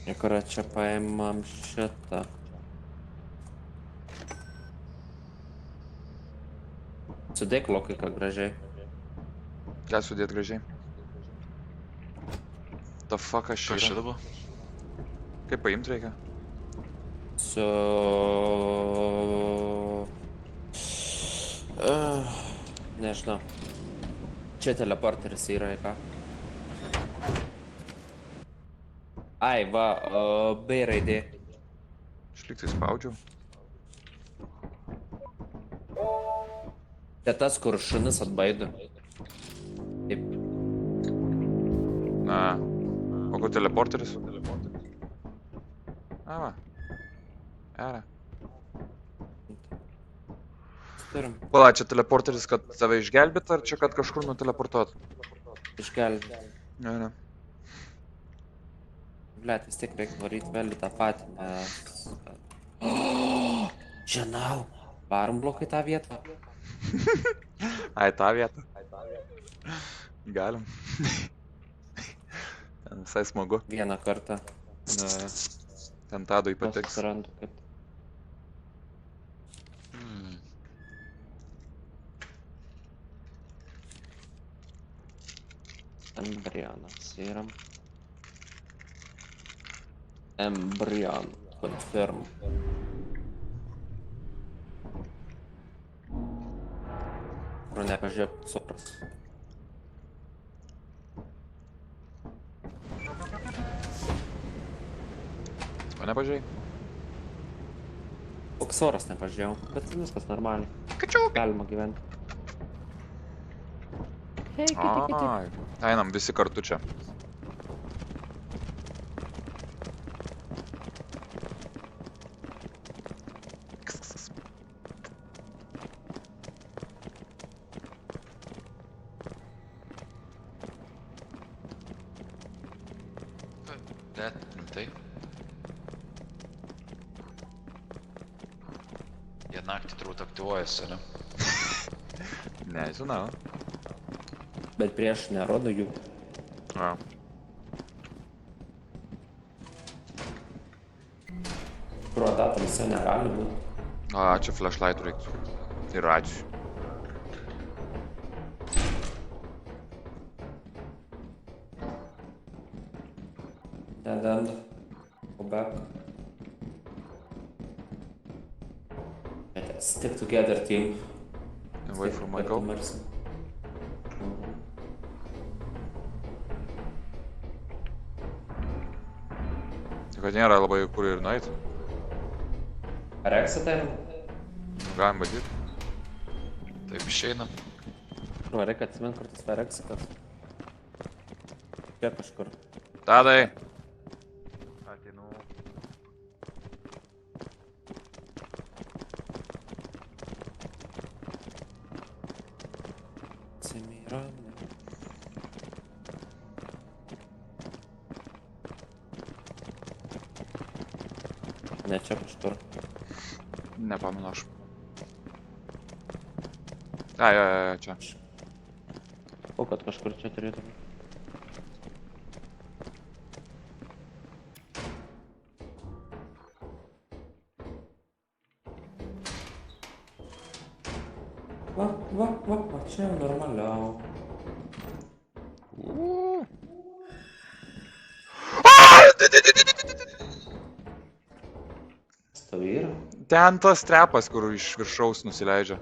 Ir kur čia paimam šitą. Sudėk logiką gražiai. Ką sudėt gražiai? The fuck aš Kas čia čia dabar? Kaip paimt reikia? Su... Nežinau. Čia teleporteris yra, į ką? Ai, va, B raidė. Aš lyg tai spaudžiau. Tai tas, kur šunis atbaido. Taip. Na. O kur teleporteris? A, va. Era. Turim. Pala, čia teleporteris, kad tave išgelbėt, ar čia, kad kažkur nuteleportuot? Išgelbė. Ne. Blet, vis tiek reikia varyti vėl į tą patį, nes... Žinau. Varom blokai tą vietą. Ai, tą vietą. Galim. Ten visai smagu. Vieną kartą. Ne. Ten Tadui patiks. Randu, kad... Embrionas yra. Embrion. Confirm. Kur nepažiūrėk, supras. Mane pažiūrėjai? Koks oras nepažiūrėjau, bet viskas normaliai. Kačiukai. Galima gyventi. Ai, einam visi kartu čia. Net, rimtai. Jie naktį turbūt aktyvuojasi, ne? Nežinau. Bet prieš nerodo jų. A. Kruota tamsa negali būti. A, čia flashlightų reiktų. Ir ačiū. Dead end. Go back. Stick together, team. Away from my goal. Mercy. Tik kad nėra labai kur ir nueit. Ar exit einam? Galim bandyti. Taip išeinam. Nu, reikia atsimint, kur tas per exitas. Čia kažkur. Tadai. Ateinu. Simirame. Ne čia kažkur. Nepamenu aš. Ai, čia. O kad kažkur čia turėtų būti. Va, čia jau normaliau. Stovi yra? Ten tas trepas, kur iš viršaus nusileidžia.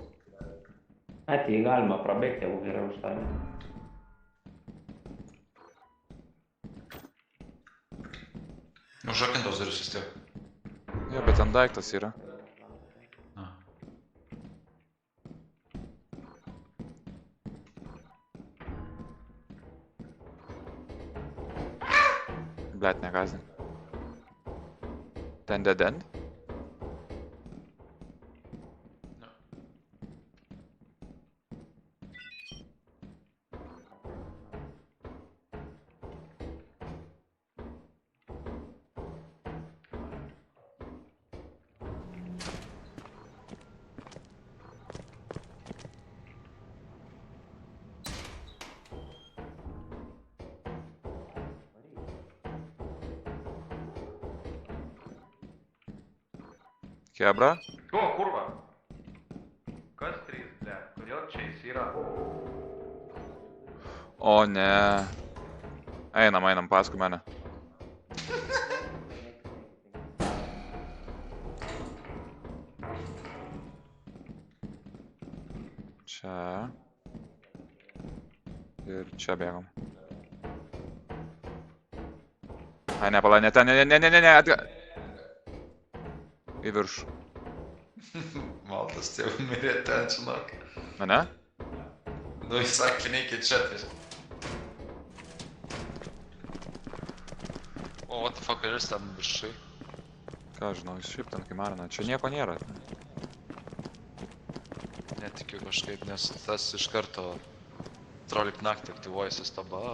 Tai jį galima prabėgti, jeigu geriau užtaimė. Užrakintos duris vis tiek. Jo, bet ten daiktas yra. A. Blet, negazin. Ten dead end? Kebra? O, kurva. Kas 3, ble? Kodėl čia jis yra? O ne. Einam paskui mane. Čia. Ir čia bėgam. Ai, ne, pala, ne ten, ne, atgal. Į viršų. Maltas tėvų mirė ten, žinok. Ane? Nu, jis sakė, neikit čia, tai. O, what the fuck, ir jis ten viršai. Ką žinau, jis šiaip ten kai marina. Čia nieko nėra. Netikiu kažkaip, nes tas iš karto trolik naktį aktyvuojasi staba.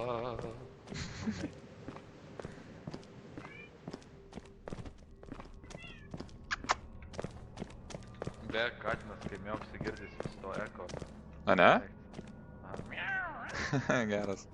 Be, katinas kaime apsigirdys vis to eko. Ane? A, Geras.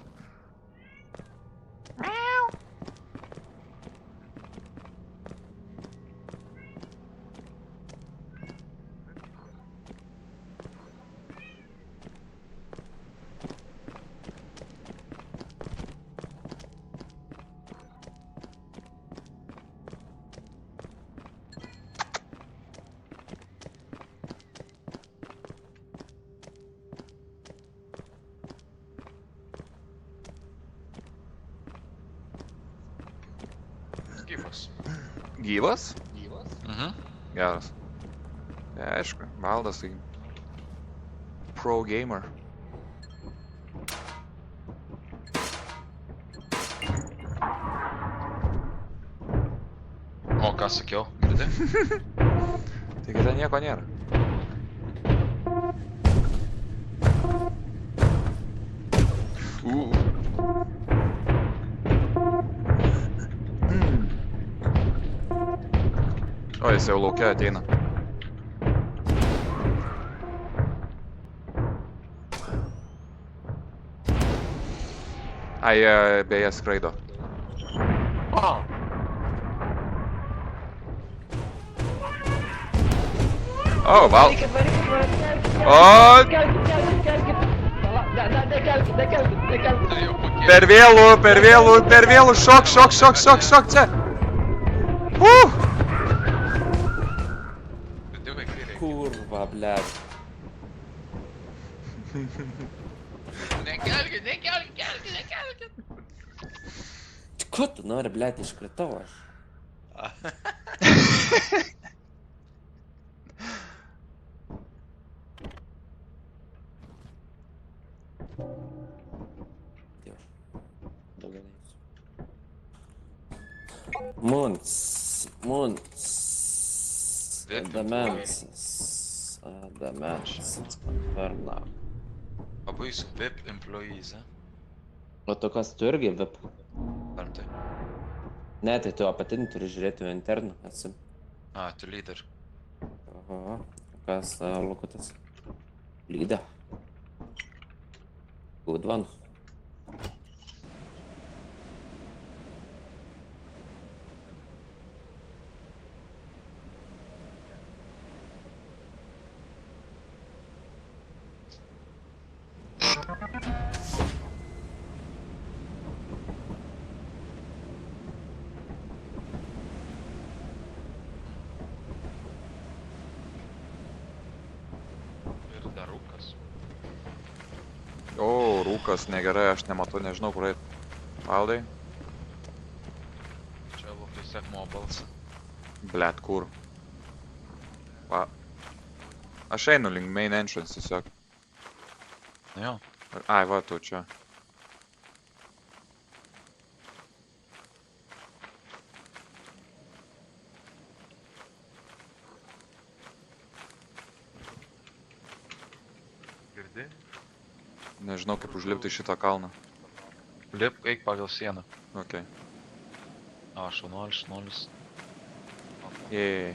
Gyvas. Gyvas? Mhm. Geras. Ja, aišku, Valdas tai pro gamer. O, ką sakiau, girdi? Taigi ten nieko nėra. O, jis jau laukia ateina. Ai, beje, skraido. O, val. O! Per vėlų, šok čia. Kurva, blėt. Nekelkit. Ko tu nori, blėt, iškritau aš? Dievas. Daugiau neįsiu. Muns. Adamensas. Varna. Abu jūsų VIP employees, O tu kas, tu irgi VIP? Ar tai? Ne, tai tu apatinį turi žiūrėti interną, esi. A, tu leader. Aha, kas Lukutas? Lyda. Good one. Ir dar rūkas. O, rūkas negerai, aš nematau, nežinau, kur eit. Valdai? Čia labai sekmo balsą. Blet, kur? Va. Aš einu link main entrance tiesiog. Jo. Ai, va, tu čia. Girdi? Nežinau, kaip užlipti šitą kalną. Lip, eik pagal sieną. Okei. A, šaunuolis. Jei.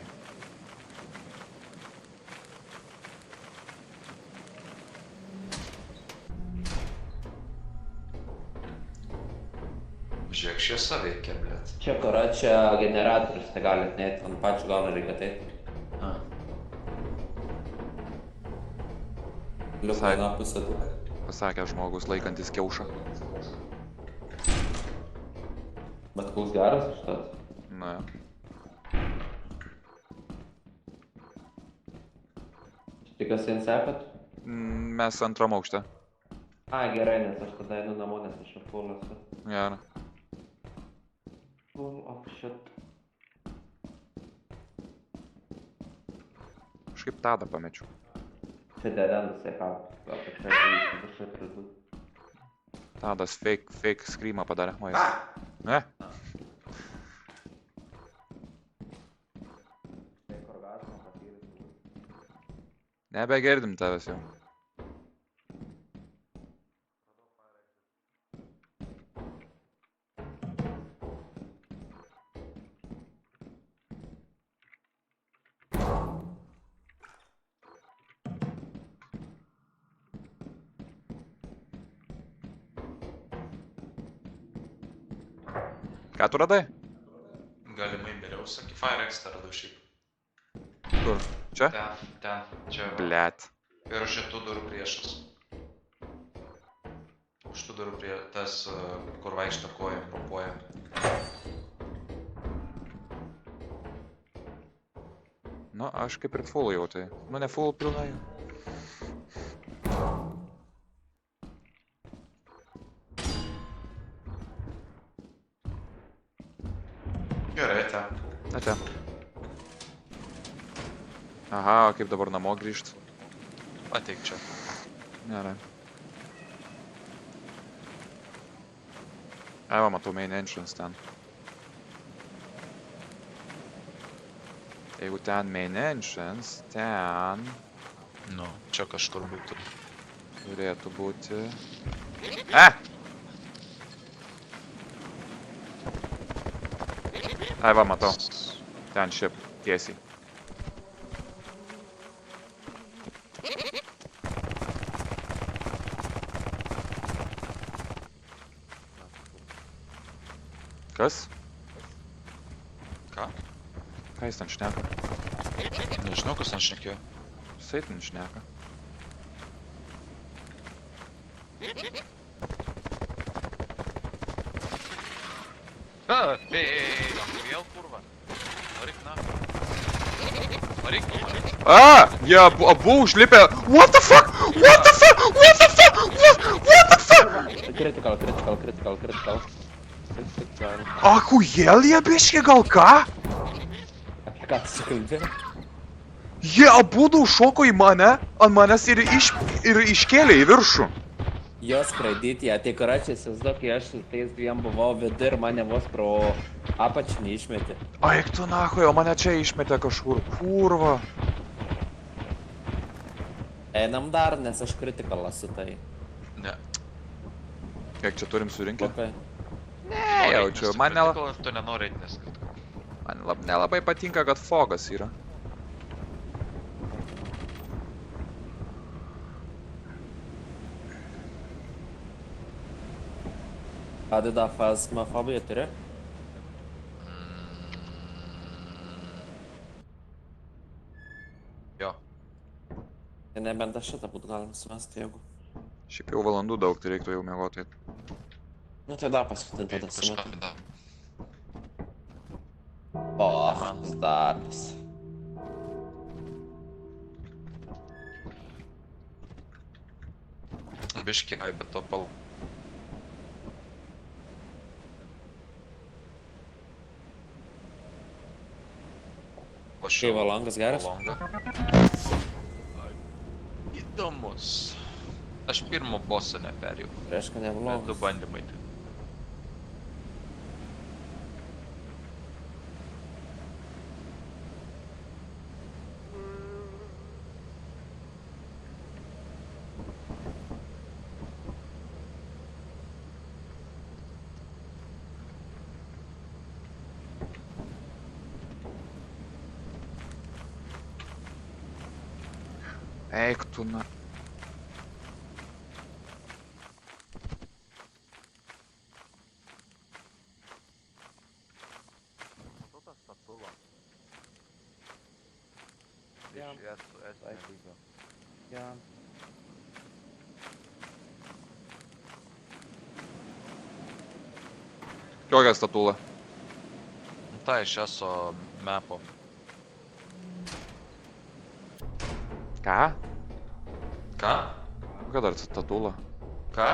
Žiūrėk, šviesa veikia, blėt. Čia kara, čia generatorius, tai galit net ant pačių galą reikia tai. Liuka Visai. viena pusė tu. Pasakė žmogus laikantis kiaušą. Bet koks geras šitas. Na. Tikas ant sepat? Mes antram aukšte. Ai, gerai, nes aš tada einu namo, nes aš full esu. Gerai. Full of shit. Kažkaip tada pamečiau. Čia dedendas, ką? Gal kažką pridų. Tadas fake screamą padarė. O, jis. Ne? Nebegirdim tavęs jau. Ką tu radai? Galimai beriau, sakė, Firex tą radau šiaip. Kur? Čia? Ten, čia va. Blet. Ir šitų durų priešas. Už tų durų prie tas, kur vaikšto kojom, ropuoja. Nu, aš kaip ir full jau tai. Nu, ne full pilnai. Gerai, ten. Ate. Aha, o kaip dabar namo grįžt? Ateik čia. Gerai. Ai, va, matau main entrance ten. Jeigu ten main entrance, ten Nu, čia kažkur būtų. turėtų būti... Ai, va, matau. Ten šiaip tiesiai. Kas? Ką? Ką jis ten šneka? Nežinau, kas ten šnekėjo. Jisai ten šneka. Vėl kurva. Varyk na. Varyk. Jie abu užlipę. What the fuck? What the fuck? What the fuck? What the fuck? Critical. Achujel jie biški gal ką? Apie ką tu kalbė? Jie abudu šoko į mane, ant manęs ir iškėlė į viršų. Jos skraidyti, tai karačiai įsivaizduok, kai aš su tais dviem buvau vidu ir mane vos pro apačią neišmetė. Aik tu nachui, o mane čia išmetė kažkur. Kurva. Einam dar, nes aš critical esu tai. Ne. Kiek čia turim surinkti? Okay. Nejaučiu, man Tu nenori eit, nes kritikal. nelabai patinka, kad fogas yra. Adida fasmofobija turi? Jo. Tai nebent aš šitą būt galim sumesti, jeigu. Šiaip jau valandų daug, tai reiktų jau miegoti. Nu tai dar paskutinį tada Kažką sumeti. da. O, darbas. Biški, ai, bet to pal... Kai valangas geras? Įdomus. Aš pirmo bossą neperėjau. Reiškia Bet du neblogas. bandymai. Tai. Eik tu na... Kokia statula? Tai iš eso mepo. Ką? Ką? Kokia dar statula? Ką?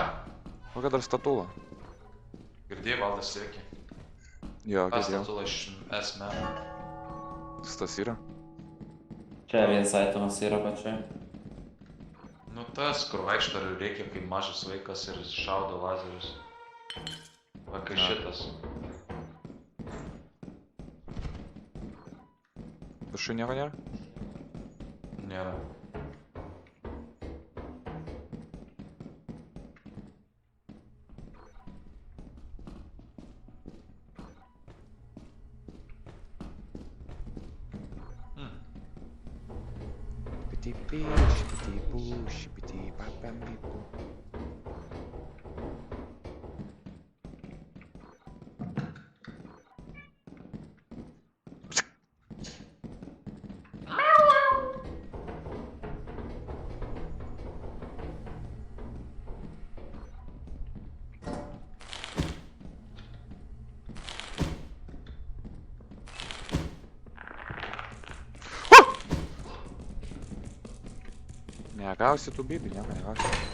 Kokia dar statula? Girdėjai valdas sėki. Jo, Kas girdėjau. statula iš esmę? Kas tas yra? Čia vienas aitomas yra pačiai. Nu tas, kur vaikšto ir reikia, kai mažas vaikas ir šaudo lazerius. Va, kai šitas. Viršui nieko nėra? Nėra. Šipiti-pi, šipiti-pu, šipiti-papambipu. Negausi tų bibių, nieko negausi.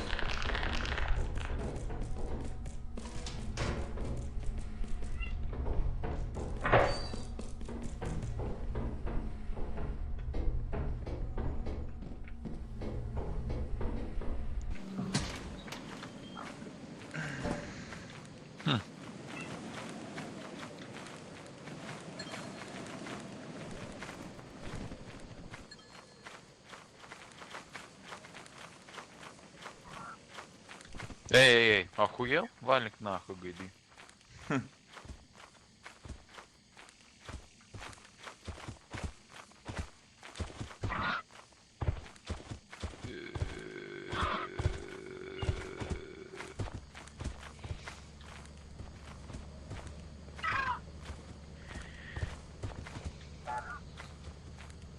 Эй, охуел? Валик нахуй, гайди.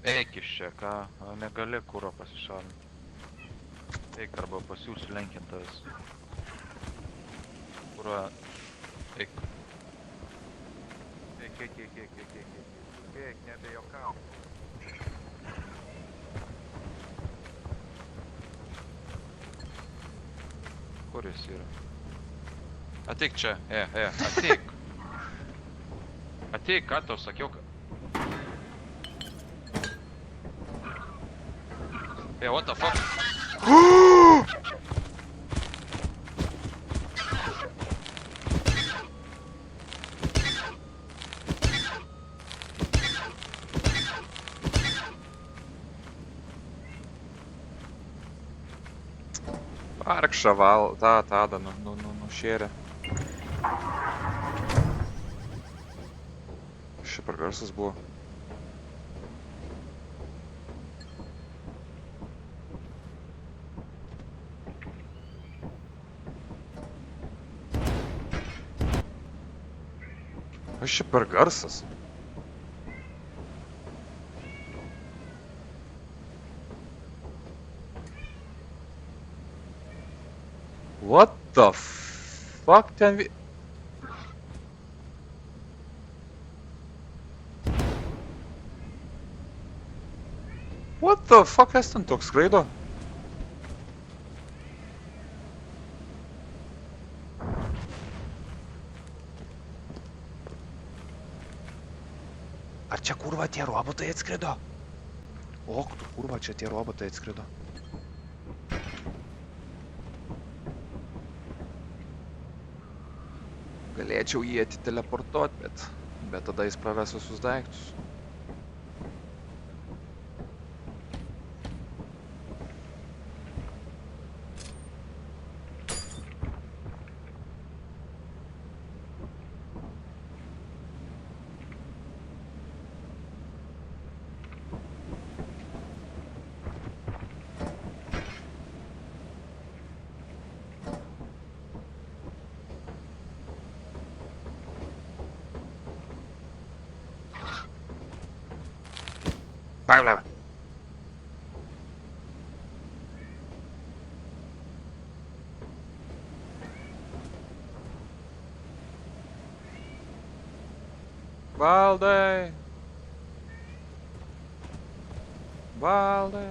Eik iš čia, ką? Negali kūro pasišalinti. Eik arba pasiūsiu lenkintas. Kūro... Eik. Eik, nebejokauk. Kur jis yra? Ateik čia, ateik. Ateik, ką tau sakiau, kad... What the fuck? Vargšą tadą nušėrė. Šiaip per garsas buvo. Aš čia per garsas. What the fuck ten What the fuck kas ten toks skraido? Ar čia kurva tie robotai atskrido? O, tu kurva čia tie robotai atskrido. Galėčiau jį atiteleportuot, bet tada jis praves visus daiktus. Bye. Valdai! Valdai!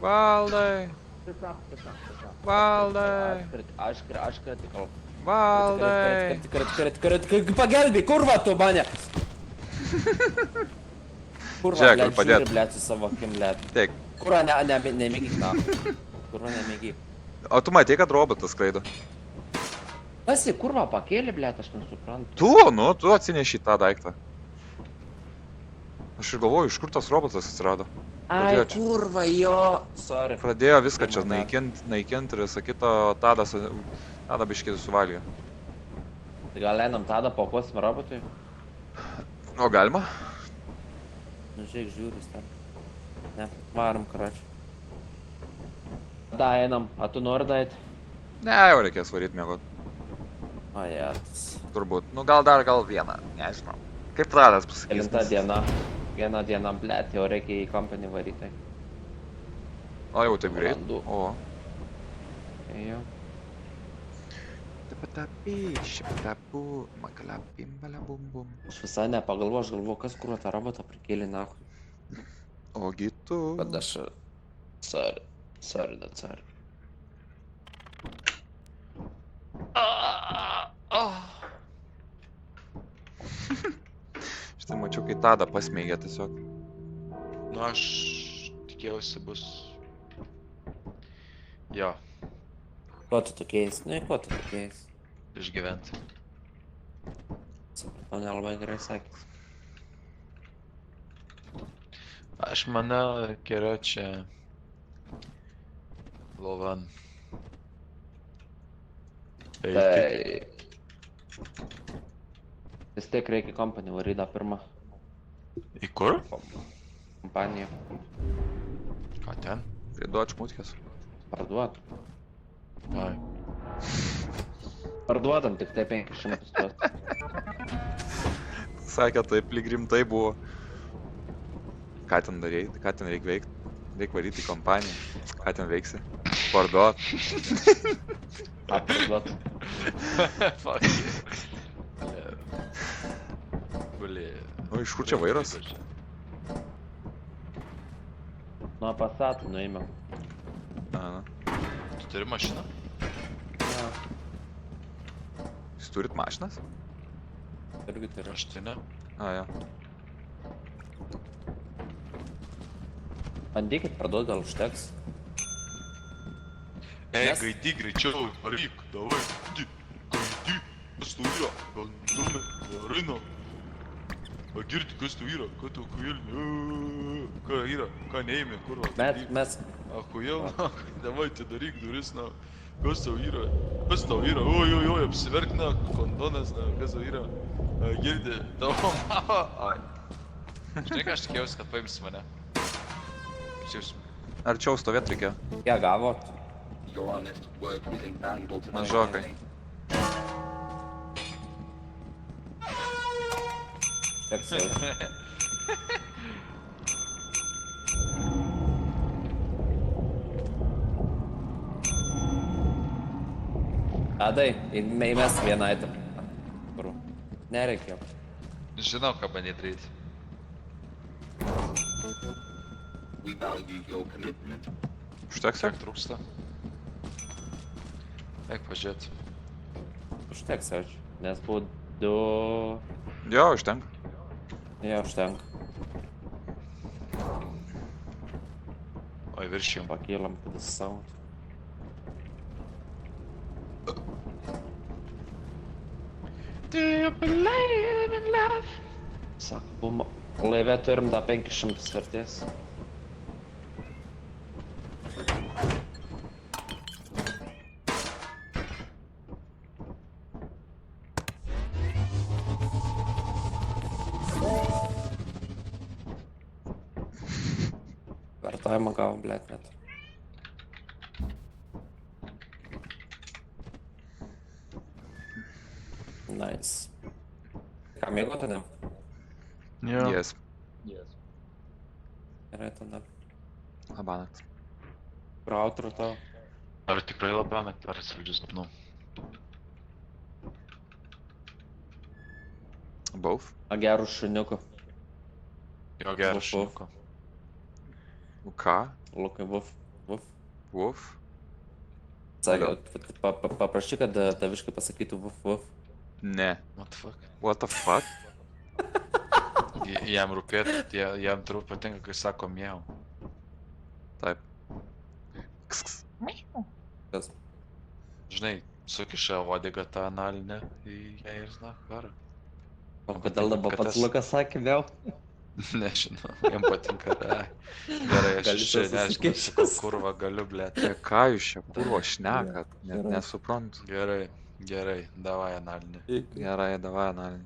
Valdai! Valdai! Aš kritikau. Valdai! Pagelbėk, kurva tu mane! Kurva, Žiūrėk, blėt, kur padėt. žiūri, blėt, su savo akim, blėt. Teik. Kurva, nemėgyk, na. Kurva, nemėgyk. O tu matei, kad robotas skraido? Pasi, kurva, pakėlė, blėt, aš nesuprantu. Tu atsineši tą daiktą. Aš ir galvoju, iš kur tas robotas atsirado. Ai, Pradėjo čia. kurva, jo. Sorry. Pradėjo viską čia Pirmą naikint ir visą kitą, Tada biškį suvalgė. Tai gal einam tada paukosim robotui? O galima? Nu, žiūrėk, žiūris ten. Ne, varom, karoči. Da, einam. A tu nori dait? Ne, jau reikės varyt miegot. O, jėtas. Turbūt. Nu gal vieną, nežinau. Kaip Tadas pasakys. Kelinta diena. Viena diena, blėt, jau reikia į kompanį varytai. O jau taip greit. Valandų. O. Jo. Aš visai nepagalvoju, aš galvoju, kas kurva tą robotą prikėlė nahui. Ogi tu. Kad aš... Sorry. Štai mačiau, kai Tada pasmeigė tiesiog. Nu, aš tikėjausi bus... Jo, Ko tu tokiais? Nu, ko tu tokiais? išgyventi. Supratau, nelabai gerai sakys. Aš manau, короче, Lovan. Tai... Vis tiek reikia kompanį varydą pirmą Į kur? kompaniją Ką ten? Priduot šmutkės. parduot. Ai. Parduodam tik tai 500 tuos. Sakė, taip, lyg rimtai buvo. Ką ten darėjai? Ką ten reik veikt? Reik varyti į kompaniją. Ką ten veiksi? Parduot. Parduot. Fuck. Gulė. O, iš kur čia vairas? Nuo Passatų nuėmiau. Na. Tu turi mašiną? Ja, Jūs turit mašinas? irgi turiu. Aš tai ne. A, jo. Bandykit parduot, gal užteks. Ei, Mes- gaidy greičiau, varyk, davai, gaidy, kas tu yra, gal dume, varino. Girdi, kas tu yra, ką tu kvailni, ką yra, ką neėmė, kurva, Mes... Ахуел, давай ты daryk duris, na, kas tau yra, oi, apsiverk, na, kondonas, na, kas tau yra, girdi, tavo mama, ai. Žinai, ką aš tikėjausi, kad paims mane. Siūs. Arčiau stovėt reikėjo. Ją gavot? Mažokai. Teks jau. Tadai, įmes vieną itemą. Kur? Nereikia. Žinau, ką bandai daryti. Užteks? Kiek trūksta? Eik pažiūrėt. Užteks, aš. Nes buvo 2... Jo, užtenka. Jo, užtenka. Oi, viršijom. Pakylam, kad jis savo. Do you believe in love? Sako, bumo. Laive turim tą 500 vertės. Vartojimą gavom, blėt, net. Nice. Ką mėgo tada? Jo. Yes. Gerai tada. Labanakt. Pro outro tavo. Ar tikrai labiausiai, ar saldžius sapnų? Both. A gerų šuniukų. Jo, geras Vuf, vuf. šuniuko. Ką? Lukai, vuf, vuf. Woof? Sakė, paprašy, kad taviškai pasakytų vuf, vuf. Ne. What the fuck? What the fuck? Jam rūpėt, jam turbūt patinka, kai sako miau. Taip. Ks, ks. Kas? Žinai, sukiša uodegą tą analinę į ją ir zna, karą. O kodėl dabar pats Lukas sakė vėl? Nežinau, jam patinka, ai. Gerai, aš Gali iš čia tas nežinau, susikišęs. sakau, kurva galiu, blėt. Tai ką jūs čia purvo šnekat? Net Gerai. nesuprantu. Gerai, gerai, davai analinę. Gerai, davai, analinį.